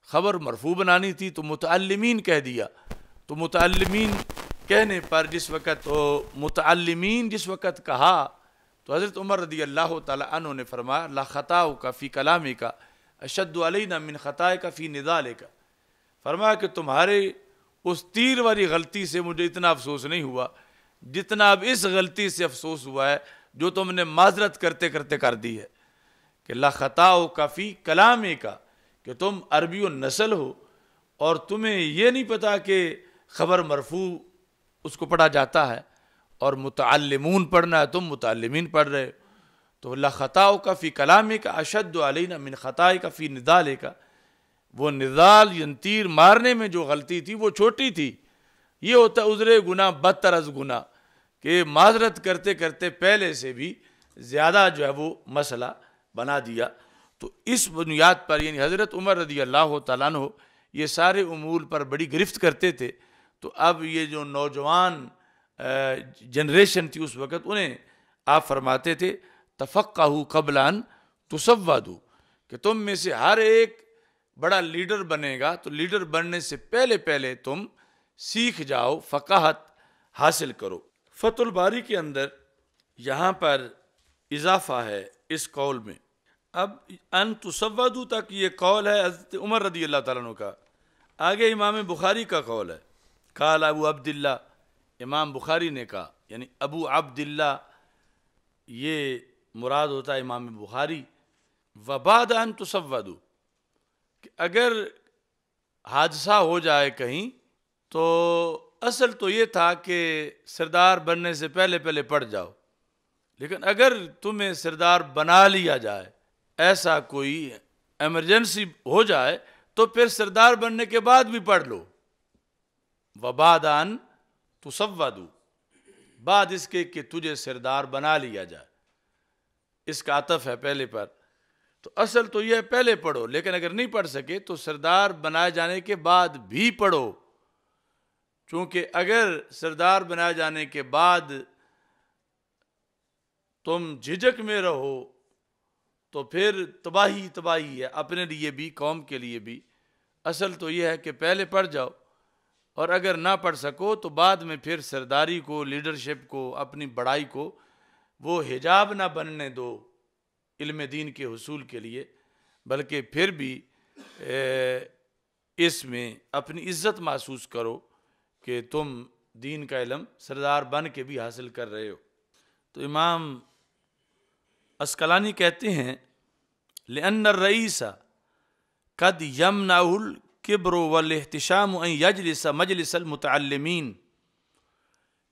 خبر مرفوع بنانی تھی تو متعلمین کہہ دیا۔ تو متعلمین کہنے پر جس وقت کہا تو حضرت عمر رضی اللہ تعالی عنہ نے فرمایا لا خطاؤک فی کلامک اشد علینا من خطائک فی نضالک، فرمایا کہ تمہارے اس تیر والی غلطی سے مجھے اتنا افسوس نہیں ہوا جتنا اب اس غلطی سے افسوس ہوا ہے جو تم نے معذرت کرتے کرتے کر دی ہے، کہ لا خطاؤک فی کلامک، کہ تم عربی النسل ہو اور تمہیں یہ نہیں پتا کہ خبر مرفوع اس کو پڑھا جاتا ہے اور متعلمون پڑھنا ہے، تم متعلمین پڑھ رہے، تو لخطاؤک فی کلامک اشد علینا من خطائک فی نضالک، وہ نضال یعنی تیر مارنے میں جو غلطی تھی وہ چھوٹی تھی، یہ ہوتا ہے عذر گناہ بدتر از گناہ، کہ معذرت کرتے کرتے پہلے سے بھی زیادہ جو ہے وہ مسئلہ بنا دیا۔ تو اس بنیاد پر یعنی حضرت عمر رضی اللہ تعالیٰ عنہ یہ سارے امور پر بڑی گرفت کرتے تھے، تو اب یہ جو نوجوان جنریشن تھی اس وقت انہیں آپ فرماتے تھے تفقہوا قبل ان تسودوا، کہ تم میں سے ہر ایک بڑا لیڈر بنے گا تو لیڈر بننے سے پہلے تم سیکھ جاؤ، فقاہت حاصل کرو۔ فتح الباری کے اندر یہاں پر اضافہ ہے اس قول میں، اب ان تسودوا تک یہ قول ہے حضرت عمر رضی اللہ تعالیٰ عنہ کا، آگے امام بخاری کا قول ہے، قال ابو عبداللہ، امام بخاری نے کہا، یعنی ابو عبداللہ یہ مراد ہوتا ہے امام بخاری، وبعد ان تسودوا، کہ اگر حادثہ ہو جائے کہیں تو اصل تو یہ تھا کہ سردار بننے سے پہلے پڑھ جاؤ، لیکن اگر تمہیں سردار بنا لیا جائے، ایسا کوئی ایمرجنسی ہو جائے تو پھر سردار بننے کے بعد بھی پڑھ لو، وبعد ان تسودوا، بعد اس کے کہ تجھے سردار بنا لیا جائے، اس کا عطف ہے پہلے پر، تو اصل تو یہ پہلے پڑھو، لیکن اگر نہیں پڑھ سکے تو سردار بنائے جانے کے بعد بھی پڑھو، چونکہ اگر سردار بنائے جانے کے بعد تم جھجک میں رہو تو پھر تباہی ہے، اپنے لیے بھی قوم کے لیے بھی۔ اصل تو یہ ہے کہ پہلے پڑھ جاؤ، اور اگر نہ پڑھ سکو تو بعد میں پھر سرداری کو، لیڈرشپ کو، اپنی بڑائی کو وہ حجاب نہ بننے دو علم دین کے حصول کے لیے، بلکہ پھر بھی اس میں اپنی عزت محسوس کرو کہ تم دین کا علم سردار بن کے بھی حاصل کر رہے ہو۔ تو امام اسقلانی کہتے ہیں لأن الرئیس قد یمنعہ الکبر والاحتشام ان یجلس مجلس المتعلمین،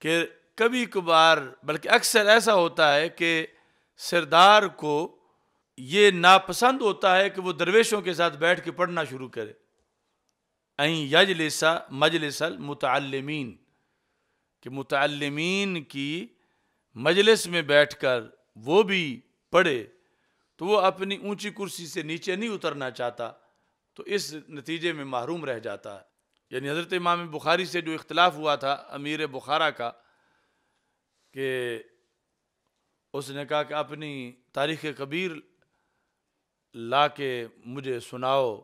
کہ کبھی کبھار بلکہ اکثر ایسا ہوتا ہے کہ سردار کو یہ ناپسند ہوتا ہے کہ وہ درویشوں کے ساتھ بیٹھ کے پڑھنا شروع کرے۔ ان یجلس مجلس المتعلمین، کہ متعلمین کی مجلس میں بیٹھ کر وہ بھی پڑھے، تو وہ اپنی اونچی کرسی سے نیچے نہیں اترنا چاہتا، تو اس نتیجے میں محروم رہ جاتا ہے۔ یعنی حضرت امام بخاری سے جو اختلاف ہوا تھا امیر بخارا کا، کہ اس نے کہا کہ اپنی تاریخ کبیر لا کے مجھے سناؤ،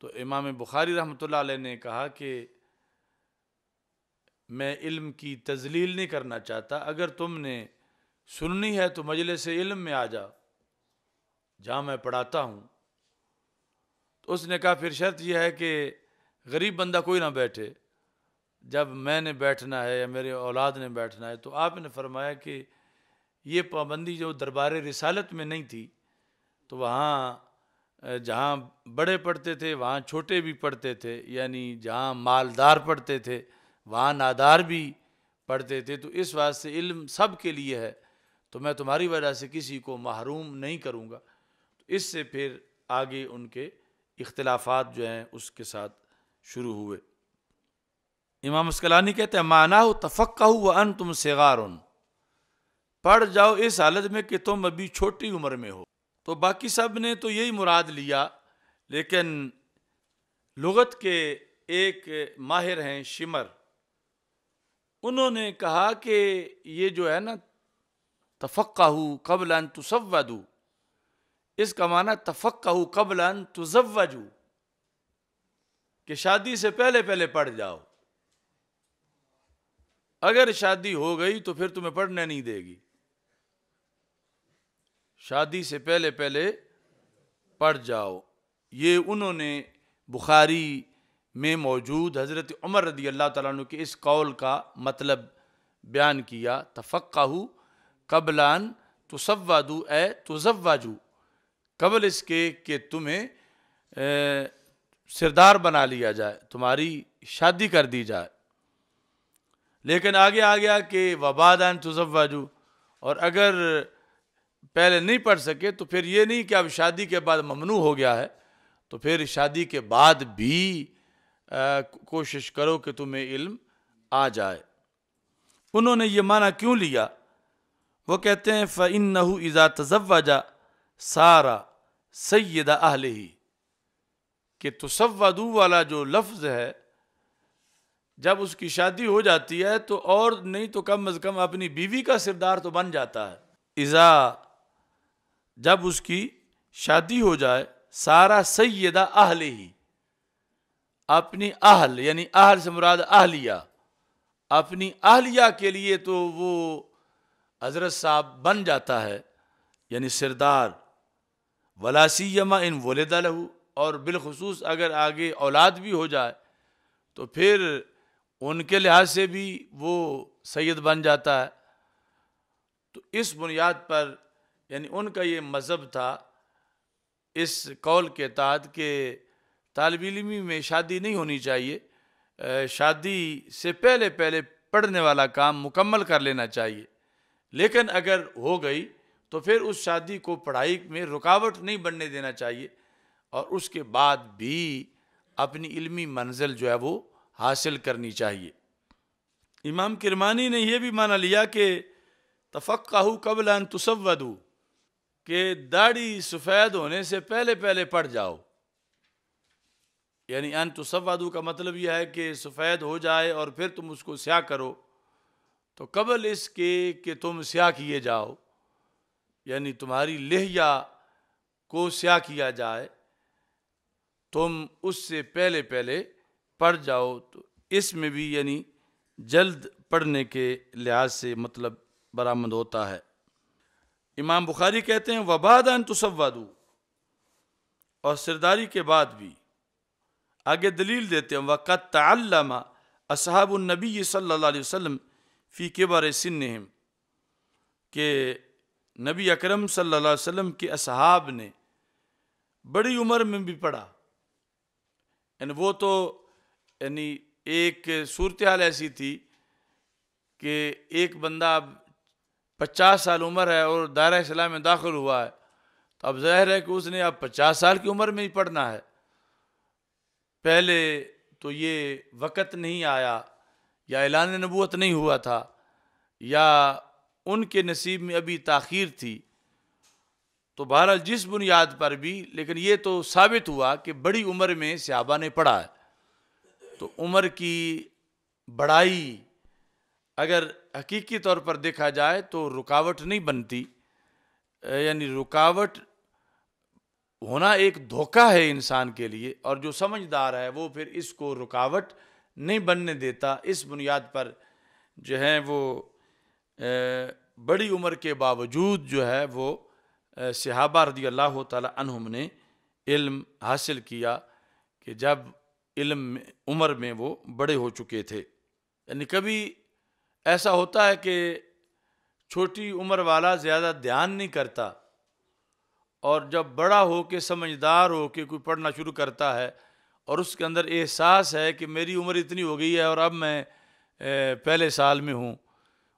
تو امام بخاری رحمۃ اللہ علیہ نے کہا کہ میں علم کی تذلیل نہیں کرنا چاہتا، اگر تم نے سننی ہے تو مجلس علم میں آ جاؤ جہاں میں پڑھاتا ہوں۔ تو اس نے کہا پھر شرط یہ ہے کہ غریب بندہ کوئی نہ بیٹھے، جب میں نے بیٹھنا ہے یا میرے اولاد نے بیٹھنا ہے۔ تو آپ نے فرمایا کہ یہ پابندی جو دربار رسالت میں نہیں تھی، تو وہاں جہاں بڑے پڑھتے تھے وہاں چھوٹے بھی پڑھتے تھے، یعنی جہاں مالدار پڑھتے تھے وہاں نادار بھی پڑھتے تھے، تو اس واسطے علم سب کے لیے ہے، تو میں تمہاری وجہ سے کسی کو محروم نہیں کروں گا۔ تو اس سے پھر آگے ان کے اختلافات جو ہیں اس کے ساتھ شروع ہوئے۔ امام اسقلانی کہتے ہیں معناہ تفقہوا وانتم صغار، پڑھ جاؤ اس حالت میں کہ تم ابھی چھوٹی عمر میں ہو۔ تو باقی سب نے تو یہی مراد لیا، لیکن لغت کے ایک ماہر ہیں شمر، انہوں نے کہا کہ یہ جو ہے نا تفقہوا قبل ان تسودوا، اس کا معنی تفقہوا قبل ان تزوجوا، کہ شادی سے پہلے پہلے پڑھ جاؤ، اگر شادی ہو گئی تو پھر تمہیں پڑھنے نہیں دے گی، شادی سے پہلے پہلے پڑھ جاؤ۔ یہ انہوں نے بخاری میں موجود حضرت عمر رضی اللہ تعالیٰ عنہ کے اس قول کا مطلب بیان کیا، تفقہوا قبل ان تسودوا اے تزوجوا، قبل اس کے کہ تمہیں سردار بنا لیا جائے، تمہاری شادی کر دی جائے۔ لیکن آگے آ گیا کہ وبعد ان تزوجوا، اور اگر پہلے نہیں پڑھ سکے تو پھر یہ نہیں کہ اب شادی کے بعد ممنوع ہو گیا ہے، تو پھر شادی کے بعد بھی کوشش کرو کہ تمہیں علم آ جائے۔ انہوں نے یہ معنی کیوں لیا؟ وہ کہتے ہیں فَإِنَّهُ إِذَا تَزَوَّجَ صَارَ سَيِّدَ أَهْلِهِ، کہ تسودوا والا جو لفظ ہے جب اس کی شادی ہو جاتی ہے تو اور نہیں تو کم از کم اپنی بیوی کا سردار تو بن جاتا ہے۔ اذا، جب اس کی شادی ہو جائے، سارا سیدہ اہل ہی، اپنی اہل یعنی اہل سے مراد اہلیہ، اپنی اہلیہ کے لیے تو وہ حضرت صاحب بن جاتا ہے، یعنی سردار۔ ولا سیما ان ولد لہ، اور بالخصوص اگر آگے اولاد بھی ہو جائے تو پھر ان کے لحاظ سے بھی وہ سید بن جاتا ہے۔ تو اس بنیاد پر یعنی ان کا یہ مذہب تھا اس قول کے تحت کہ طالب علمی میں شادی نہیں ہونی چاہیے، شادی سے پہلے پہلے پڑھنے والا کام مکمل کر لینا چاہیے، لیکن اگر ہو گئی تو پھر اس شادی کو پڑھائی میں رکاوٹ نہیں بننے دینا چاہیے، اور اس کے بعد بھی اپنی علمی منزل جو ہے وہ حاصل کرنی چاہیے۔ امام کرمانی نے یہ بھی معنی لیا کہ تفقہوا قبل ان تسودوا، کہ داڑھی سفید ہونے سے پہلے پہلے پڑھ جاؤ، یعنی ان تسودوا کا مطلب یہ ہے کہ سفید ہو جائے اور پھر تم اس کو سیاہ کرو، تو قبل اس کے کہ تم سیاہ کیے جاؤ، یعنی تمہاری لحیہ کو سیاہ کیا جائے، تم اس سے پہلے پہلے پڑھ جاؤ۔ تو اس میں بھی یعنی جلد پڑھنے کے لحاظ سے مطلب برآمد ہوتا ہے۔ امام بخاری کہتے ہیں وبعد ان تسودوا، اور سرداری کے بعد بھی آگے دلیل دیتے ہیں وَقَدْ تَعَلَّمَ اصحاب النبی صلی اللہ علیہ وسلم فی کبر سنہم، کہ نبی اکرم صلی اللہ علیہ وسلم کے اصحاب نے بڑی عمر میں بھی پڑھا. یعنی وہ تو ایک صورتحال ایسی تھی کہ ایک بندہ 50 سال عمر ہے اور دائرہ اسلام میں داخل ہوا ہے، تو اب ظاہر ہے کہ اس نے اب 50 سال کی عمر میں ہی پڑھنا ہے. پہلے تو یہ وقت نہیں آیا، یا اعلان نبوت نہیں ہوا تھا، یا ان کے نصیب میں ابھی تاخیر تھی. تو بہرحال جس بنیاد پر بھی، لیکن یہ تو ثابت ہوا کہ بڑی عمر میں صحابہ نے پڑھا ہے. تو عمر کی بڑائی اگر حقیقی طور پر دیکھا جائے تو رکاوٹ نہیں بنتی، یعنی رکاوٹ ہونا ایک دھوکہ ہے انسان کے لیے، اور جو سمجھدار ہے وہ پھر اس کو رکاوٹ نہیں بننے دیتا. اس بنیاد پر جو ہے وہ بڑی عمر کے باوجود جو ہے وہ صحابہ رضی اللہ تعالی عنہم نے علم حاصل کیا کہ جب علم عمر میں وہ بڑے ہو چکے تھے. یعنی کبھی ایسا ہوتا ہے کہ چھوٹی عمر والا زیادہ دھیان نہیں کرتا، اور جب بڑا ہو کے سمجھدار ہو کے کوئی پڑھنا شروع کرتا ہے اور اس کے اندر احساس ہے کہ میری عمر اتنی ہو گئی ہے اور اب میں پہلے سال میں ہوں،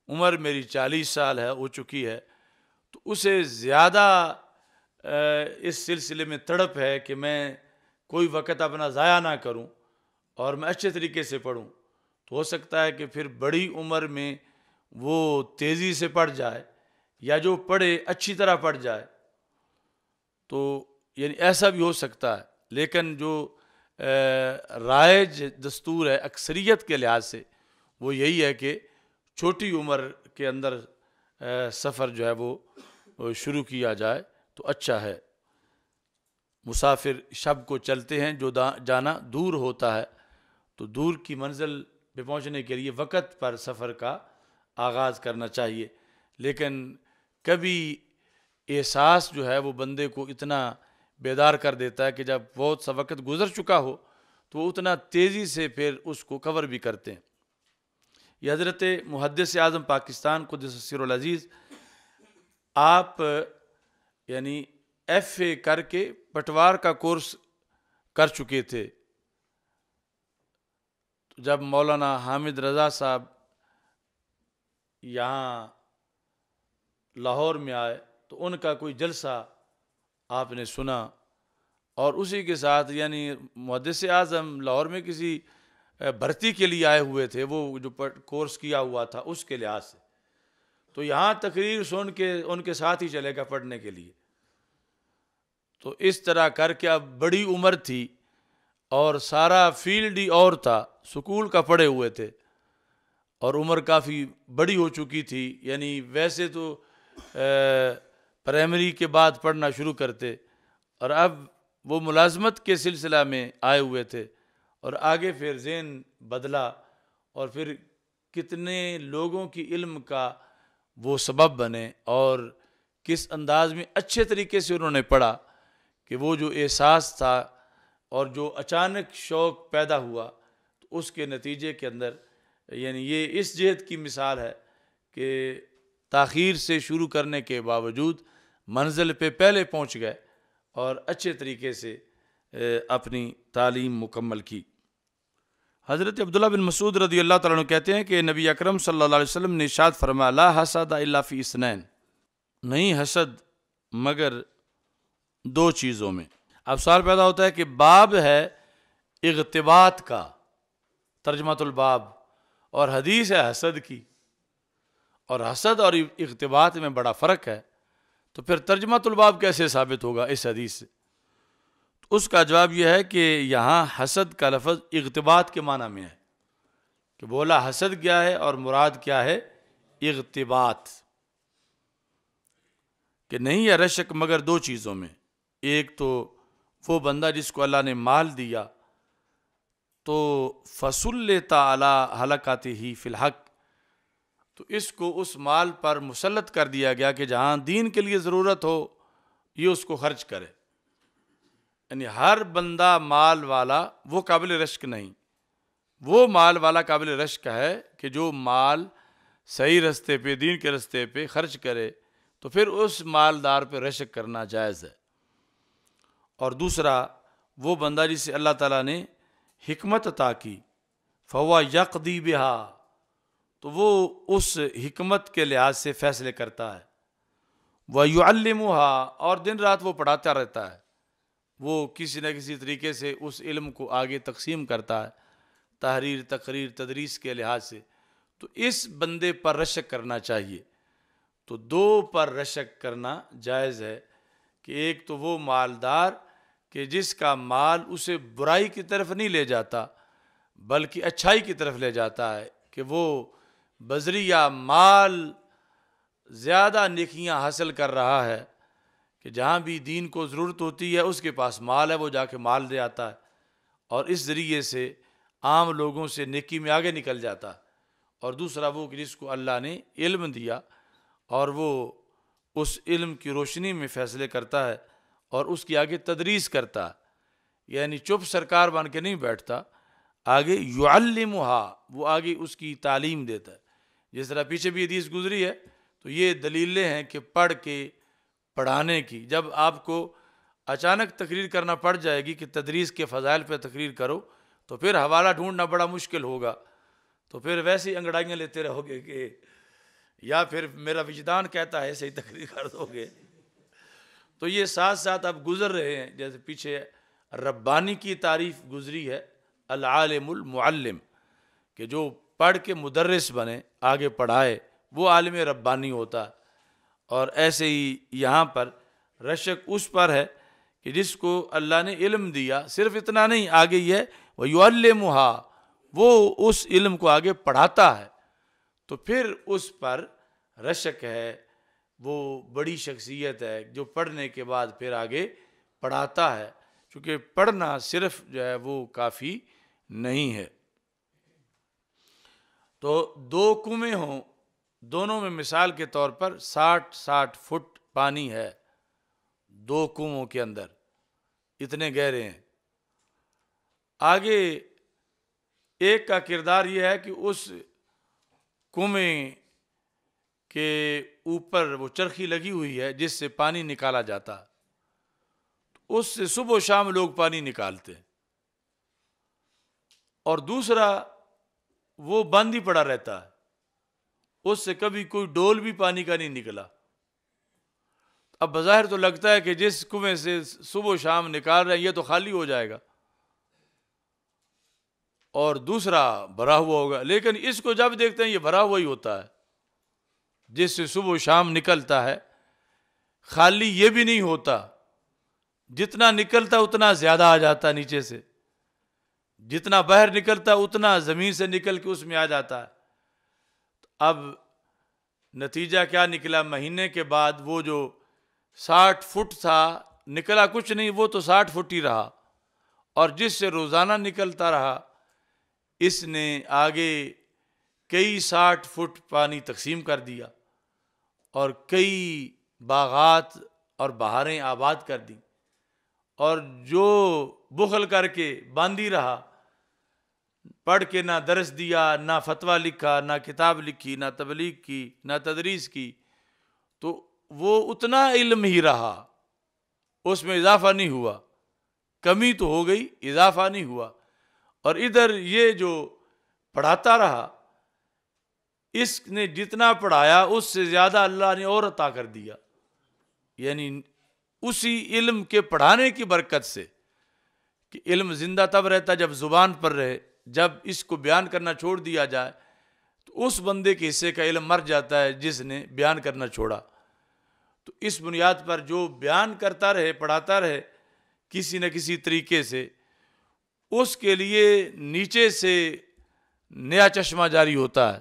عمر میری 40 سال ہے ہو چکی ہے، تو اسے زیادہ اس سلسلے میں تڑپ ہے کہ میں کوئی وقت اپنا ضائع نہ کروں اور میں اچھے طریقے سے پڑھوں. تو ہو سکتا ہے کہ پھر بڑی عمر میں وہ تیزی سے پڑھ جائے، یا جو پڑھے اچھی طرح پڑھ جائے. تو یعنی ایسا بھی ہو سکتا ہے، لیکن جو رائج دستور ہے اکثریت کے لحاظ سے وہ یہی ہے کہ چھوٹی عمر کے اندر سفر جو ہے وہ شروع کیا جائے تو اچھا ہے. مسافر شب کو چلتے ہیں، جو جانا دور ہوتا ہے، تو دور کی منزل پہ پہنچنے کے لیے وقت پر سفر کا آغاز کرنا چاہیے. لیکن کبھی احساس جو ہے وہ بندے کو اتنا بیدار کر دیتا ہے کہ جب بہت سا وقت گزر چکا ہو تو وہ اتنا تیزی سے پھر اس کو کور بھی کرتے ہیں. یہ حضرت محدث اعظم پاکستان قدس سر العزیز آپ یعنی ایف اے کر کے پٹوار کا کورس کر چکے تھے. جب مولانا حامد رضا صاحب یہاں لاہور میں آئے تو ان کا کوئی جلسہ آپ نے سنا، اور اسی کے ساتھ یعنی محدث اعظم لاہور میں کسی بھرتی کے لیے آئے ہوئے تھے، وہ جو کورس کیا ہوا تھا اس کے لحاظ سے، تو یہاں تقریر سن کے ان کے ساتھ ہی چلے گا پڑھنے کے لیے. تو اس طرح کر کے اب بڑی عمر تھی اور سارا فیلڈ ہی اور تھا، سکول کا پڑھے ہوئے تھے اور عمر کافی بڑی ہو چکی تھی. یعنی ویسے تو پرائمری کے بعد پڑھنا شروع کرتے، اور اب وہ ملازمت کے سلسلہ میں آئے ہوئے تھے، اور آگے پھر ذہن بدلا، اور پھر کتنے لوگوں کی علم کا وہ سبب بنے، اور کس انداز میں اچھے طریقے سے انہوں نے پڑھا کہ وہ جو احساس تھا اور جو اچانک شوق پیدا ہوا، تو اس کے نتیجے کے اندر یعنی یہ اس جہت کی مثال ہے کہ تاخیر سے شروع کرنے کے باوجود منزل پہ پہلے پہنچ گئے اور اچھے طریقے سے اپنی تعلیم مکمل کی. حضرت عبداللہ بن مسعود رضی اللہ تعالیٰ عنہ کہتے ہیں کہ نبی اکرم صلی اللہ علیہ وسلم نے ارشاد فرمایا لا حسد الا فی اثنین، نہیں حسد مگر دو چیزوں میں. اب سوال پیدا ہوتا ہے کہ باب ہے اغتباط کا، ترجمۃ الباب، اور حدیث ہے حسد کی، اور حسد اور اغتباط میں بڑا فرق ہے، تو پھر ترجمۃ الباب کیسے ثابت ہوگا اس حدیث سے؟ تو اس کا جواب یہ ہے کہ یہاں حسد کا لفظ اغتباط کے معنی میں ہے، کہ بولا حسد کیا ہے اور مراد کیا ہے اغتباط، کہ نہیں ہے رشک مگر دو چیزوں میں. ایک تو وہ بندہ جس کو اللہ نے مال دیا تو فَسُلِّطَ عَلَىٰ حَلَقَاتِهِ فِي الْحَقِّ، تو اس کو اس مال پر مسلط کر دیا گیا کہ جہاں دین کے لیے ضرورت ہو یہ اس کو خرچ کرے. یعنی ہر بندہ مال والا وہ قابل رشک نہیں، وہ مال والا قابل رشک ہے کہ جو مال صحیح رستے پہ، دین کے رستے پہ خرچ کرے، تو پھر اس مالدار پہ رشک کرنا جائز ہے۔ اور دوسرا وہ بندہ جسے اللہ تعالیٰ نے حکمت عطا کی، فَهُوَ يَقْضِي بِهَا، تو وہ اس حکمت کے لحاظ سے فیصلے کرتا ہے، وَيُعَلِّمُهَا، اور دن رات وہ پڑھاتا رہتا ہے، وہ کسی نہ کسی طریقے سے اس علم کو آگے تقسیم کرتا ہے، تحریر، تقریر، تدریس کے لحاظ سے، تو اس بندے پر رشک کرنا چاہیے۔ تو دو پر رشک کرنا جائز ہے، کہ ایک تو وہ مالدار کہ جس کا مال اسے برائی کی طرف نہیں لے جاتا بلکہ اچھائی کی طرف لے جاتا ہے، کہ وہ بذریعہ مال زیادہ نیکیاں حاصل کر رہا ہے، کہ جہاں بھی دین کو ضرورت ہوتی ہے اس کے پاس مال ہے، وہ جا کے مال دے آتا ہے، اور اس ذریعے سے عام لوگوں سے نیکی میں آگے نکل جاتا ہے۔ اور دوسرا وہ کہ جس کو اللہ نے علم دیا اور وہ اس علم کی روشنی میں فیصلے کرتا ہے اور اس کی آگے تدریس کرتا ہے، یعنی چپ سرکار بن کے نہیں بیٹھتا، آگے یعلمها، وہ آگے اس کی تعلیم دیتا ہے۔ جس طرح پیچھے بھی حدیث گزری ہے، تو یہ دلیلیں ہیں کہ پڑھ کے پڑھانے کی۔ جب آپ کو اچانک تقریر کرنا پڑ جائے گی کہ تدریس کے فضائل پہ تقریر کرو، تو پھر حوالہ ڈھونڈنا بڑا مشکل ہوگا، تو پھر ویسے ہی انگڑائیاں لیتے رہو گے، کہ یا پھر میرا وجدان کہتا ہے صحیح تقریر کر دو گے۔ تو یہ ساتھ ساتھ اب گزر رہے ہیں، جیسے پیچھے ربانی کی تعریف گزری ہے، العالم المعلم، کہ جو پڑھ کے مدرس بنے، آگے پڑھائے، وہ عالم ربانی ہوتا ہے۔ اور ایسے ہی یہاں پر رشک اس پر ہے کہ جس کو اللہ نے علم دیا، صرف اتنا نہیں، آگے یہ ہے وَيُعَلِّمُهَا، وہ اس علم کو آگے پڑھاتا ہے، تو پھر اس پر رشک ہے، وہ بڑی شخصیت ہے جو پڑھنے کے بعد پھر آگے پڑھاتا ہے، کیونکہ پڑھنا صرف جو ہے وہ کافی نہیں ہے۔ تو دو کنویں ہوں، دونوں میں مثال کے طور پر 60 فٹ پانی ہے، دو کنووں کے اندر اتنے گہرے ہیں۔ آگے ایک کا کردار یہ ہے کہ اس کنویں کے اوپر وہ چرخی لگی ہوئی ہے جس سے پانی نکالا جاتا، اس سے صبح و شام لوگ پانی نکالتے ہیں، اور دوسرا وہ بند ہی پڑا رہتا ہے، اس سے کبھی کوئی ڈول بھی پانی کا نہیں نکلا۔ اب بظاہر تو لگتا ہے کہ جس کنویں سے صبح و شام نکال رہے ہیں یہ تو خالی ہو جائے گا اور دوسرا بھرا ہوا ہوگا، لیکن اس کو جب دیکھتے ہیں یہ بھرا ہوا ہی ہوتا ہے، جس سے صبح و شام نکلتا ہے، خالی یہ بھی نہیں ہوتا، جتنا نکلتا اتنا زیادہ آ جاتا ہے نیچے سے، جتنا باہر نکلتا اتنا زمین سے نکل کے اس میں آ جاتا ہے۔ اب نتیجہ کیا نکلا؟ مہینے کے بعد وہ جو 60 فٹ تھا، نکلا کچھ نہیں، وہ تو 60 فٹ ہی رہا، اور جس سے روزانہ نکلتا رہا، اس نے آگے کئی 60 فٹ پانی تقسیم کر دیا اور کئی باغات اور بہاریں آباد کر دیں، اور جو بخل کر کے باندھی رہا، پڑھ کے نہ درس دیا، نہ فتویٰ لکھا، نہ کتاب لکھی، نہ تبلیغ کی، نہ تدریس کی، تو وہ اتنا علم ہی رہا، اس میں اضافہ نہیں ہوا، کمی تو ہو گئی، اضافہ نہیں ہوا۔ اور ادھر یہ جو پڑھاتا رہا، اس نے جتنا پڑھایا اس سے زیادہ اللہ نے اور عطا کر دیا، یعنی اسی علم کے پڑھانے کی برکت سے، کہ علم زندہ تب رہتا جب زبان پر رہے، جب اس کو بیان کرنا چھوڑ دیا جائے تو اس بندے کے حصے کا علم مر جاتا ہے جس نے بیان کرنا چھوڑا۔ تو اس بنیاد پر جو بیان کرتا رہے، پڑھاتا رہے کسی نہ کسی طریقے سے، اس کے لیے نیچے سے نیا چشمہ جاری ہوتا ہے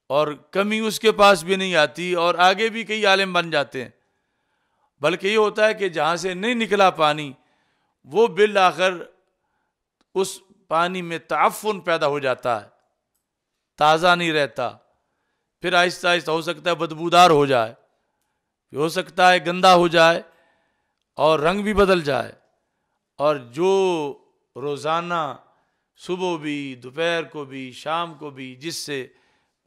اور کمی اس کے پاس بھی نہیں آتی، اور آگے بھی کئی عالم بن جاتے ہیں۔ بلکہ یہ ہوتا ہے کہ جہاں سے نہیں نکلا پانی، وہ بالآخر اس پانی میں تعفن پیدا ہو جاتا ہے، تازہ نہیں رہتا، پھر آہستہ آہستہ ہو سکتا ہے بدبودار ہو جائے، ہو سکتا ہے گندا ہو جائے اور رنگ بھی بدل جائے، اور جو روزانہ صبح بھی، دوپہر کو بھی، شام کو بھی جس سے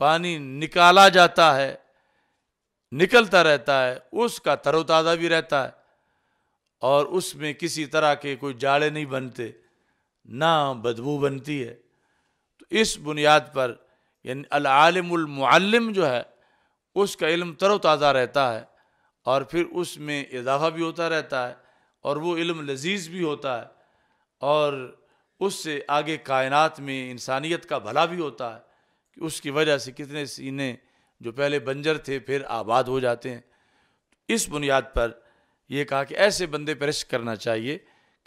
پانی نکالا جاتا ہے، نکلتا رہتا ہے، اس کا تر و تازہ بھی رہتا ہے اور اس میں کسی طرح کے کوئی جاڑے نہیں بنتے، نہ بدبو بنتی ہے۔ تو اس بنیاد پر یعنی العالم المعلم جو ہے اس کا علم تر و تازہ رہتا ہے اور پھر اس میں اضافہ بھی ہوتا رہتا ہے اور وہ علم لذیذ بھی ہوتا ہے اور اس سے آگے کائنات میں انسانیت کا بھلا بھی ہوتا ہے کہ اس کی وجہ سے کتنے سینے جو پہلے بنجر تھے پھر آباد ہو جاتے ہیں۔ اس بنیاد پر یہ کہا کہ ایسے بندے پر رشک کرنا چاہیے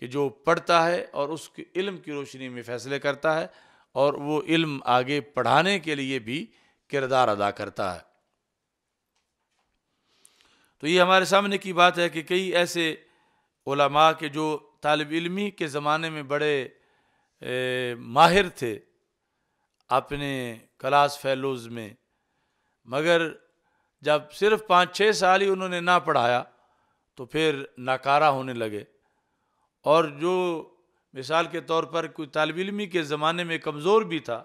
کہ جو پڑھتا ہے اور اس کے علم کی روشنی میں فیصلے کرتا ہے اور وہ علم آگے پڑھانے کے لیے بھی کردار ادا کرتا ہے۔ تو یہ ہمارے سامنے کی بات ہے کہ کئی ایسے علماء کے جو طالب علمی کے زمانے میں بڑے ماہر تھے اپنے کلاس فیلوز میں، مگر جب صرف 5-6 سال ہی انہوں نے نہ پڑھایا تو پھر ناکارہ ہونے لگے۔ اور جو مثال کے طور پر کوئی طالب علمی کے زمانے میں کمزور بھی تھا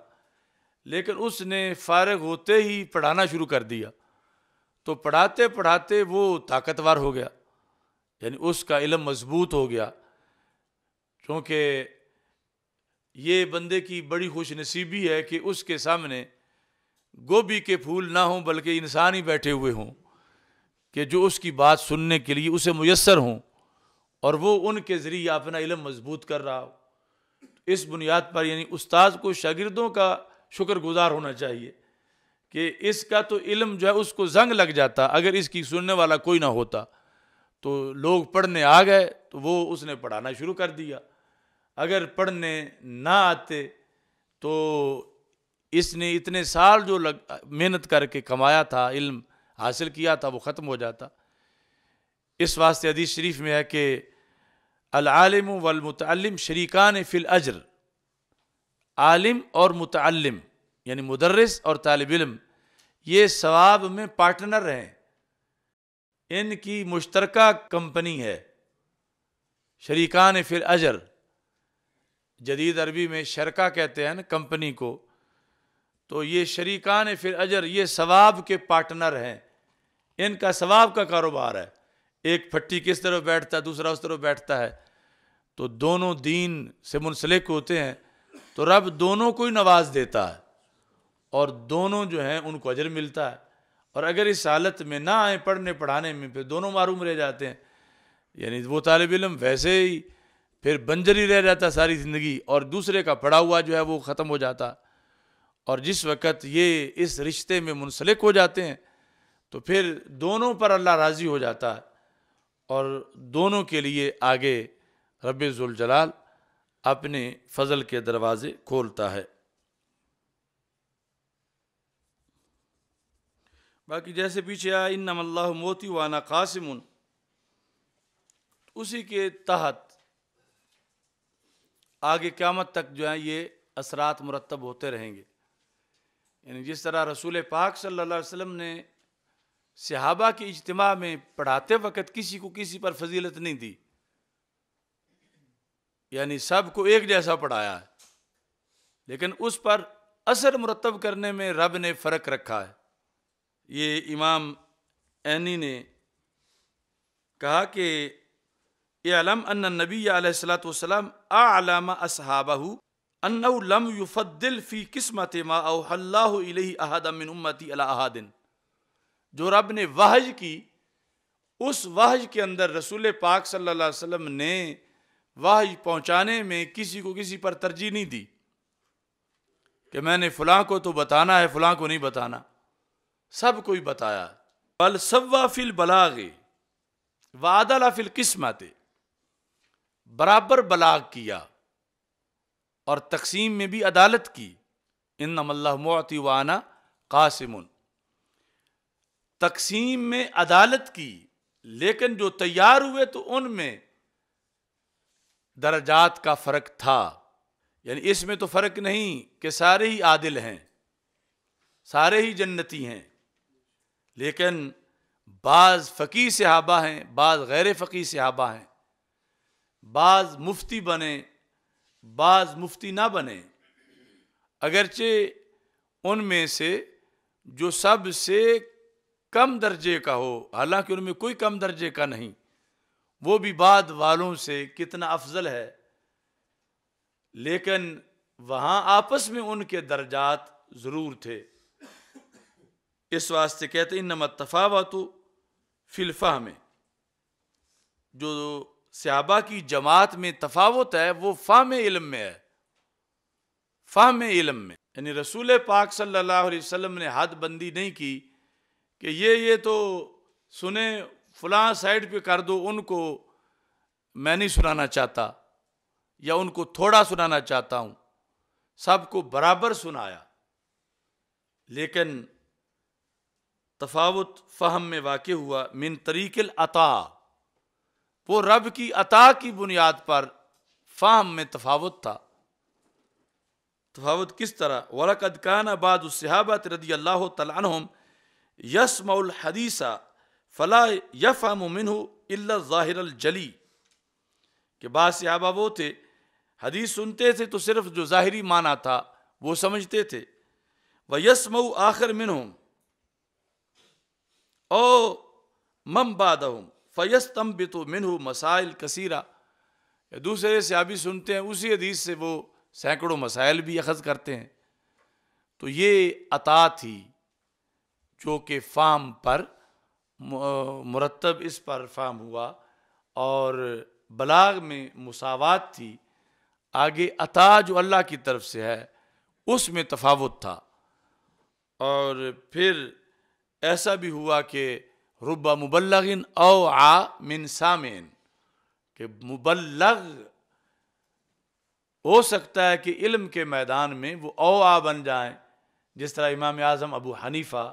لیکن اس نے فارغ ہوتے ہی پڑھانا شروع کر دیا تو پڑھاتے پڑھاتے وہ طاقتور ہو گیا، یعنی اس کا علم مضبوط ہو گیا، کیونکہ یہ بندے کی بڑی خوش نصیبی ہے کہ اس کے سامنے گوبھی کے پھول نہ ہوں بلکہ انسان ہی بیٹھے ہوئے ہوں کہ جو اس کی بات سننے کے لیے اسے میسر ہوں اور وہ ان کے ذریعے اپنا علم مضبوط کر رہا ہو۔ اس بنیاد پر یعنی استاذ کو شاگردوں کا شکر گزار ہونا چاہیے کہ اس کا تو علم جو ہے اس کو زنگ لگ جاتا، اگر اس کی سننے والا کوئی نہ ہوتا تو لوگ پڑھنے آ گئے تو وہ اس نے پڑھانا شروع کر دیا، اگر پڑھنے نہ آتے تو اس نے اتنے سال جو محنت کر کے کمایا تھا، علم حاصل کیا تھا، وہ ختم ہو جاتا۔ اس واسطے حدیث شریف میں ہے کہ العالم والمتعلم شریکان فی الاجر، عالم اور متعلم یعنی مدرس اور طالب علم یہ ثواب میں پارٹنر ہیں، ان کی مشترکہ کمپنی ہے، شریکان فی الاجر۔ جدید عربی میں شرکہ کہتے ہیں نا کمپنی کو، تو یہ شریکان فی الاجر یہ ثواب کے پارٹنر ہیں، ان کا ثواب کا کاروبار ہے۔ ایک پھٹی کس طرح بیٹھتا ہے دوسرا اس طرح بیٹھتا ہے، تو دونوں دین سے منسلک ہوتے ہیں تو رب دونوں کو ہی نواز دیتا ہے اور دونوں جو ہیں ان کو اجر ملتا ہے۔ اور اگر اس حالت میں نہ آئیں پڑھنے پڑھانے میں پھر دونوں محروم رہ جاتے ہیں، یعنی وہ طالب علم ویسے ہی پھر بنجر ہی رہ جاتا ساری زندگی اور دوسرے کا پڑھا ہوا جو ہے وہ ختم ہو جاتا۔ اور جس وقت یہ اس رشتے میں منسلک ہو جاتے ہیں تو پھر دونوں پر اللہ راضی ہو جاتا ہے اور دونوں کے لیے آگے رب ذوالجلال اپنے فضل کے دروازے کھولتا ہے۔ باقی جیسے پیچھے آیا انما اللہ موتی وانا قاسم، اسی کے تحت آگے قیامت تک جو ہے یہ اثرات مرتب ہوتے رہیں گے۔ یعنی جس طرح رسول پاک صلی اللہ علیہ وسلم نے صحابہ کے اجتماع میں پڑھاتے وقت کسی کو کسی پر فضیلت نہیں دی، یعنی سب کو ایک جیسا پڑھایا ہے، لیکن اس پر اثر مرتب کرنے میں رب نے فرق رکھا ہے۔ یہ امام عینی نے کہا کہ اعلم ان النبی علیہ الصلوۃ والسلام اعلم اصحابہ انہ لم یفضل فی قسمت ما اوحی اللہ الیہ احدا من امتی علی احد، جو رب نے وحی کی اس وحی کے اندر رسول پاک صلی اللہ علیہ وسلم نے وحی پہنچانے میں کسی کو کسی پر ترجیح نہیں دی کہ میں نے فلاں کو تو بتانا ہے فلاں کو نہیں بتانا، سب کو ہی بتایا۔ بل سوا فی البلاغ وعدل فی القسمت، برابر بلاغ کیا اور تقسیم میں بھی عدالت کی۔ انما اللہ معطی وانا قاسم، تقسیم میں عدالت کی، لیکن جو تیار ہوئے تو ان میں درجات کا فرق تھا، یعنی اس میں تو فرق نہیں کہ سارے ہی عادل ہیں سارے ہی جنتی ہیں، لیکن بعض فقیہ صحابہ ہیں بعض غیر فقیہ صحابہ ہیں، بعض مفتی بنے بعض مفتی نہ بنے، اگرچہ ان میں سے جو سب سے کم درجے کا ہو، حالانکہ ان میں کوئی کم درجے کا نہیں، وہ بھی بعد والوں سے کتنا افضل ہے، لیکن وہاں آپس میں ان کے درجات ضرور تھے۔ اس واسطے کہتے ہیں انما التفاوت فی الفہم، جو صحابہ کی جماعت میں تفاوت ہے وہ فہم علم میں ہے، فہم علم میں، یعنی رسول پاک صلی اللہ علیہ وسلم نے حد بندی نہیں کی کہ یہ تو سنیں فلاں سائڈ پہ کر دو، ان کو میں نہیں سنانا چاہتا یا ان کو تھوڑا سنانا چاہتا ہوں، سب کو برابر سنایا، لیکن تفاوت فہم میں واقع ہوا من طریق العطا، وہ رب کی عطا کی بنیاد پر فہم میں تفاوت تھا۔ تفاوت کس طرح؟ وَلَقَدْ كَانَ بَعْضُ الصَّحَابَةِ رضی اللہ تعالی عنہم يَسْمَعُ الْحَدِيثَ فَلَا يَفْهَمُ مِنْهُ إِلَّا الظَّاهِرَ الْجَلِي، کہ بعض صحابہ وہ تھے حدیث سنتے تھے تو صرف جو ظاہری معنی تھا وہ سمجھتے تھے، وَيَسْمَعُ آخر مِنْهُمْ او من بعدهم فَيَسْتَنْبِطُ مِنْهُ مسائل کثیرہ، دوسرے صحابی سنتے ہیں اسی حدیث سے وہ سینکڑوں مسائل بھی اخذ کرتے ہیں۔ تو یہ عطا تھی جو کہ فہم پر مرتب اس پر فہم ہوا، اور بلاغ میں مساوات تھی، آگے عطا جو اللہ کی طرف سے ہے اس میں تفاوت تھا۔ اور پھر ایسا بھی ہوا کہ رب مبلغ اوعى من سامع، کہ مبلغ ہو سکتا ہے کہ علم کے میدان میں وہ اوعى بن جائیں، جس طرح امام اعظم ابو حنیفہ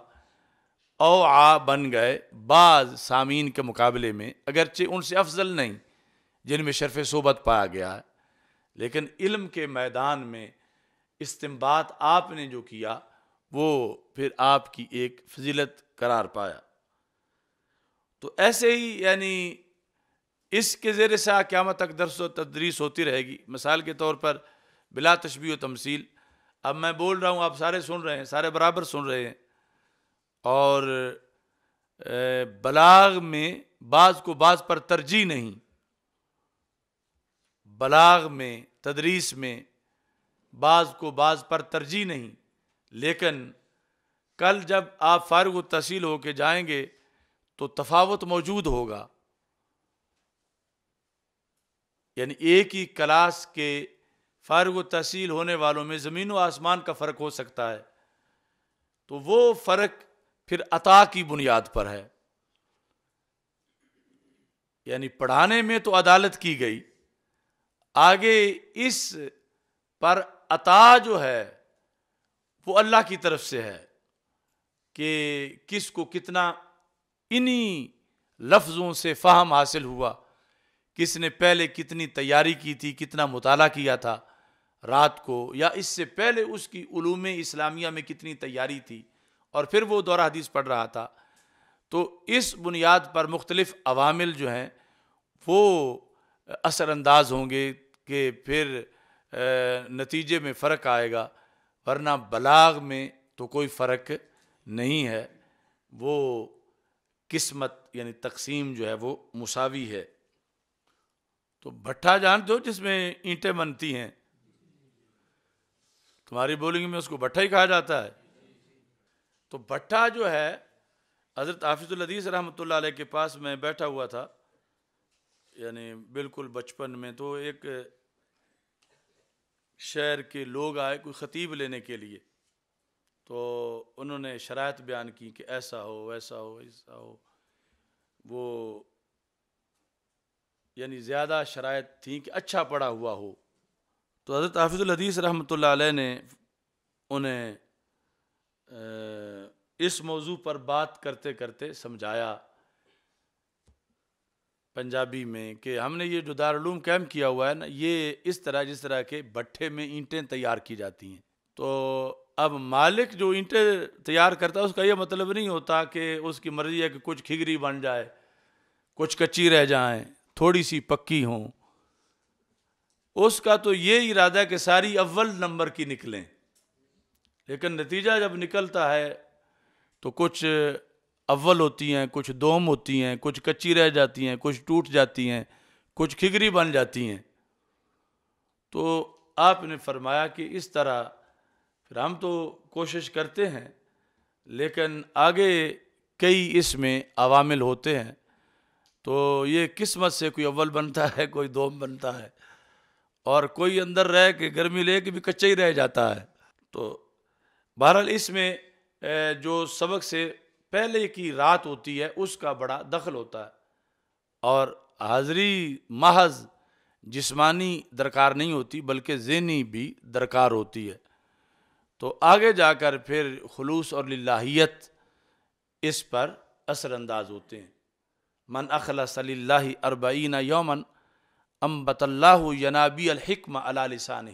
اوعى بن گئے بعض سامعین کے مقابلے میں، اگرچہ ان سے افضل نہیں جن میں شرف صحبت پایا گیا ہے، لیکن علم کے میدان میں استنباط آپ نے جو کیا وہ پھر آپ کی ایک فضیلت قرار پایا۔ تو ایسے ہی یعنی اس کے زیر سایہ قیامت تک درس و تدریس ہوتی رہے گی۔ مثال کے طور پر بلا تشبیہ و تمثیل، اب میں بول رہا ہوں آپ سارے سن رہے ہیں، سارے برابر سن رہے ہیں، اور بلاغ میں بعض کو بعض پر ترجیح نہیں، بلاغ میں تدریس میں بعض کو بعض پر ترجیح نہیں، لیکن کل جب آپ فارغ التحصیل ہو کے جائیں گے تو تفاوت موجود ہوگا، یعنی ایک ہی کلاس کے فارغ التحصیل ہونے والوں میں زمین و آسمان کا فرق ہو سکتا ہے، تو وہ فرق پھر عطا کی بنیاد پر ہے، یعنی پڑھانے میں تو عدالت کی گئی، آگے اس پر عطا جو ہے وہ اللہ کی طرف سے ہے کہ کس کو کتنا انہی لفظوں سے فہم حاصل ہوا، کس نے پہلے کتنی تیاری کی تھی، کتنا مطالعہ کیا تھا رات کو، یا اس سے پہلے اس کی علوم اسلامیہ میں کتنی تیاری تھی، اور پھر وہ دورہ حدیث پڑھ رہا تھا۔ تو اس بنیاد پر مختلف عوامل جو ہیں وہ اثر انداز ہوں گے کہ پھر نتیجے میں فرق آئے گا، ورنہ بلاغ میں تو کوئی فرق نہیں ہے، وہ قسمت یعنی تقسیم جو ہے وہ مساوی ہے۔ تو بھٹا جانتے ہو جس میں اینٹیں بنتی ہیں، تمہاری بولنگ میں اس کو بھٹا ہی کہا جاتا ہے۔ تو بھٹا جو ہے، حضرت حافظ الحدیث رحمۃ اللہ علیہ کے پاس میں بیٹھا ہوا تھا، یعنی بالکل بچپن میں، تو ایک شہر کے لوگ آئے کوئی خطیب لینے کے لیے، تو انہوں نے شرائط بیان کی کہ ایسا ہو ویسا ہو ایسا ہو، وہ یعنی زیادہ شرائط تھیں کہ اچھا پڑھا ہوا ہو۔ تو حضرت حافظ الحدیث رحمۃ اللہ علیہ نے انہیں اس موضوع پر بات کرتے کرتے سمجھایا پنجابی میں کہ ہم نے یہ جو دارالعلوم قائم کیا ہوا ہے نا، یہ اس طرح جس طرح کے بھٹے میں اینٹیں تیار کی جاتی ہیں، تو اب مالک جو اینٹیں تیار کرتا ہے اس کا یہ مطلب نہیں ہوتا کہ اس کی مرضی ہے کہ کچھ کھگری بن جائے، کچھ کچی رہ جائیں، تھوڑی سی پکی ہوں، اس کا تو یہ ارادہ ہے کہ ساری اول نمبر کی نکلیں، لیکن نتیجہ جب نکلتا ہے تو کچھ اول ہوتی ہیں، کچھ دوم ہوتی ہیں، کچھ کچی رہ جاتی ہیں، کچھ ٹوٹ جاتی ہیں، کچھ کھگری بن جاتی ہیں۔ تو آپ نے فرمایا کہ اس طرح پھر ہم تو کوشش کرتے ہیں، لیکن آگے کئی اس میں عوامل ہوتے ہیں، تو یہ قسمت سے کوئی اول بنتا ہے، کوئی دوم بنتا ہے، اور کوئی اندر رہ کے گرمی لے کے بھی کچا ہی رہ جاتا ہے۔ تو بہرحال اس میں جو سبق سے پہلے کی رات ہوتی ہے اس کا بڑا دخل ہوتا ہے، اور حاضری محض جسمانی درکار نہیں ہوتی بلکہ ذہنی بھی درکار ہوتی ہے۔ تو آگے جا کر پھر خلوص اور للہیت اس پر اثر انداز ہوتے ہیں۔ من اخلص للہ 40 یوما انبت اللہ ینابیع الحکمہ علی لسانہ،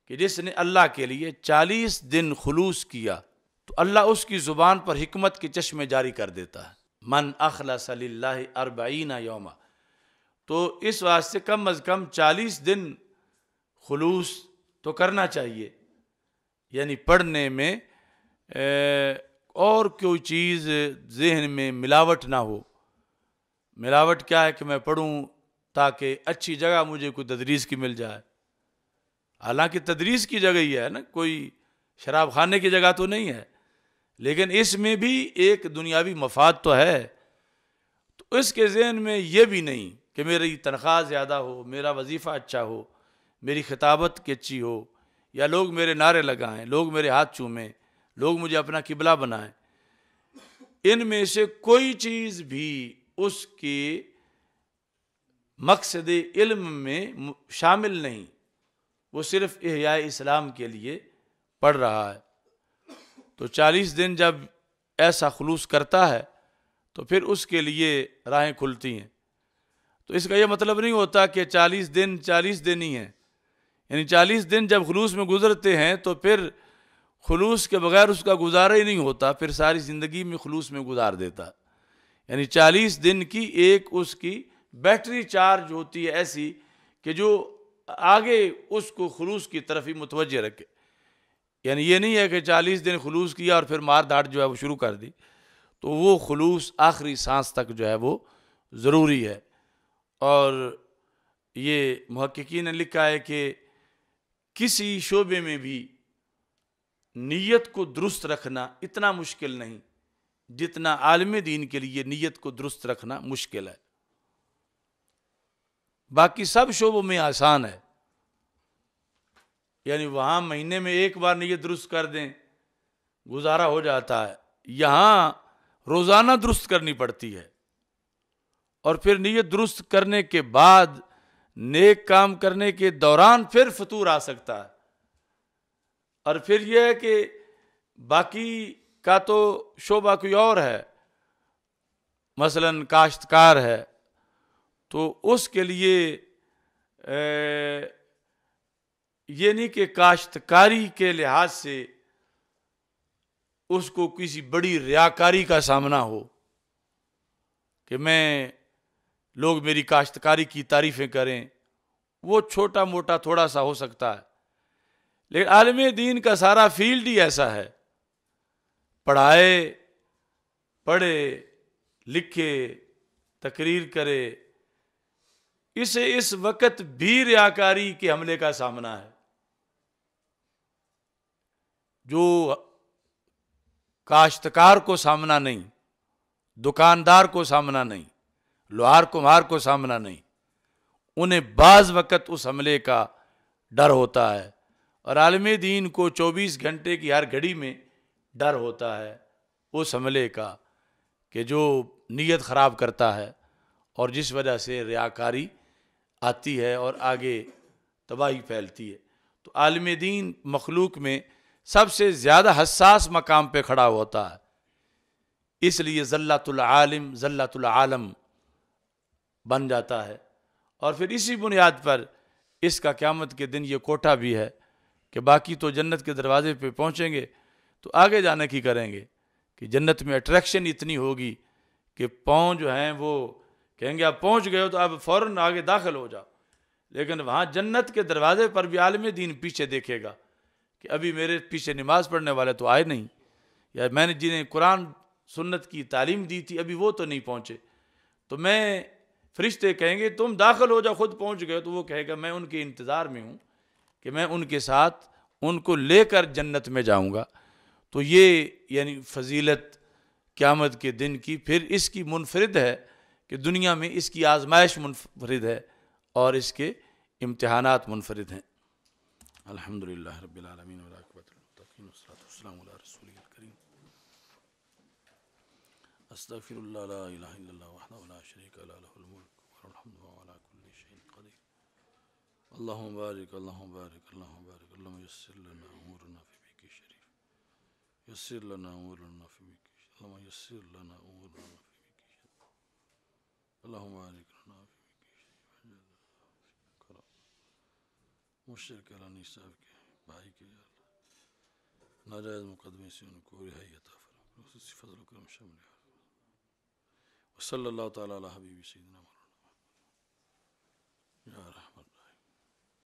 کہ جس نے اللہ کے لیے 40 دن خلوص کیا تو اللہ اس کی زبان پر حکمت کے چشمے جاری کر دیتا ہے۔ من اخلص للہ 40 یوما، تو اس واسطے کم از کم 40 دن خلوص تو کرنا چاہیے، یعنی پڑھنے میں اور کوئی چیز ذہن میں ملاوٹ نہ ہو۔ ملاوٹ کیا ہے کہ میں پڑھوں تاکہ اچھی جگہ مجھے کوئی تدریس کی مل جائے، حالانکہ تدریس کی جگہ ہی ہے نا، کوئی شراب خانے کی جگہ تو نہیں ہے، لیکن اس میں بھی ایک دنیاوی مفاد تو ہے۔ تو اس کے ذہن میں یہ بھی نہیں کہ میری تنخواہ زیادہ ہو، میرا وظیفہ اچھا ہو، میری خطابت کی اچھی ہو، یا لوگ میرے نعرے لگائیں، لوگ میرے ہاتھ چومیں، لوگ مجھے اپنا قبلہ بنائیں۔ ان میں سے کوئی چیز بھی اس کی مقصد علم میں شامل نہیں، وہ صرف احیاء اسلام کے لیے پڑھ رہا ہے۔ تو 40 دن جب ایسا خلوص کرتا ہے تو پھر اس کے لیے راہیں کھلتی ہیں۔ تو اس کا یہ مطلب نہیں ہوتا کہ 40 دن ہی ہیں، یعنی 40 دن جب خلوص میں گزرتے ہیں تو پھر خلوص کے بغیر اس کا گزارا ہی نہیں ہوتا، پھر ساری زندگی میں خلوص میں گزار دیتا، یعنی 40 دن کی ایک اس کی بیٹری چارج ہوتی ہے ایسی کہ جو آگے اس کو خلوص کی طرف ہی متوجہ رکھے۔ یعنی یہ نہیں ہے کہ 40 دن خلوص کیا اور پھر مار داڑ جو ہے وہ شروع کر دی، تو وہ خلوص آخری سانس تک جو ہے وہ ضروری ہے۔ اور یہ محققین نے لکھا ہے کہ کسی شعبے میں بھی نیت کو درست رکھنا اتنا مشکل نہیں جتنا عالم دین کے لیے نیت کو درست رکھنا مشکل ہے۔ باقی سب شعبوں میں آسان ہے، یعنی وہاں مہینے میں ایک بار نیت درست کر دیں گزارا ہو جاتا ہے، یہاں روزانہ درست کرنی پڑتی ہے، اور پھر نیت درست کرنے کے بعد نیک کام کرنے کے دوران پھر فطور آ سکتا ہے۔ اور پھر یہ ہے کہ باقی کا تو شعبہ کوئی اور ہے، مثلا کاشتکار ہے، تو اس کے لیے یہ نہیں کہ کاشتکاری کے لحاظ سے اس کو کسی بڑی ریاکاری کا سامنا ہو کہ لوگ میری کاشتکاری کی تعریفیں کریں، وہ چھوٹا موٹا تھوڑا سا ہو سکتا ہے، لیکن عالم دین کا سارا فیلڈ ہی ایسا ہے، پڑھے لکھے تقریر کرے، اسے اس وقت بھی ریاکاری کے حملے کا سامنا ہے۔ جو کاشتکار کو سامنا نہیں، دکاندار کو سامنا نہیں، لوہار کمہار کو سامنا نہیں، انہیں بعض وقت اس حملے کا ڈر ہوتا ہے، اور عالم دین کو 24 گھنٹے کی ہر گھڑی میں ڈر ہوتا ہے اس حملے کا کہ جو نیت خراب کرتا ہے اور جس وجہ سے ریاکاری آتی ہے اور آگے تباہی پھیلتی ہے۔ تو عالم دین مخلوق میں سب سے زیادہ حساس مقام پہ کھڑا ہوتا ہے، اس لیے ذلت العالم ذلت العالم بن جاتا ہے، اور پھر اسی بنیاد پر اس کا قیامت کے دن یہ کوٹا بھی ہے کہ باقی تو جنت کے دروازے پہ پہنچیں گے تو آگے جانے کی کریں گے کہ جنت میں اٹریکشن اتنی ہوگی کہ پاؤں جو ہیں وہ کہیں گے آپ پہنچ گئے ہو تو آپ فوراً آگے داخل ہو جاؤ، لیکن وہاں جنت کے دروازے پر بھی عالم دین پیچھے دیکھے گا کہ ابھی میرے پیچھے نماز پڑھنے والے تو آئے نہیں، یا میں نے جنہیں قرآن سنت کی تعلیم دی تھی ابھی وہ تو نہیں پہنچے، تو میں فرشتے کہیں گے تم داخل ہو جاؤ، خود پہنچ گئے، تو وہ کہے گا میں ان کے انتظار میں ہوں کہ میں ان کے ساتھ ان کو لے کر جنت میں جاؤں گا۔ تو یہ یعنی فضیلت قیامت کے دن کی پھر اس کی منفرد ہے کہ دنیا میں اس کی آزمائش منفرد ہے اور اس کے امتحانات منفرد ہیں۔ الحمدللہ رب العالمین والعاقبۃ للمتقین والصلاۃ والسلام علی رسولہ الکریم۔ استغفر اللہ لا الہ الا اللہ وحدہ لا شریک لہ لہ الملک وله الحمد وهو على كل شيء قدیر۔ اللہم بارک اللہم بارک اللہم بارک اللہم یسر لنا امورنا فی بیک شریف، یسر لنا امورنا فی بیک شریف، اللہم یسر لنا امورنا فی بیک شریف، اللہم بارک لنا فی بیک شریف۔ مشرک علانی صاحب کے بھائی کے یا اللہ ناجائز مقدمے سے ان کو رہائی عطا فرما، خصوصی فضل و کرم شامل۔ وصلی اللہ تعالی علی حبیب سیدنا محمد۔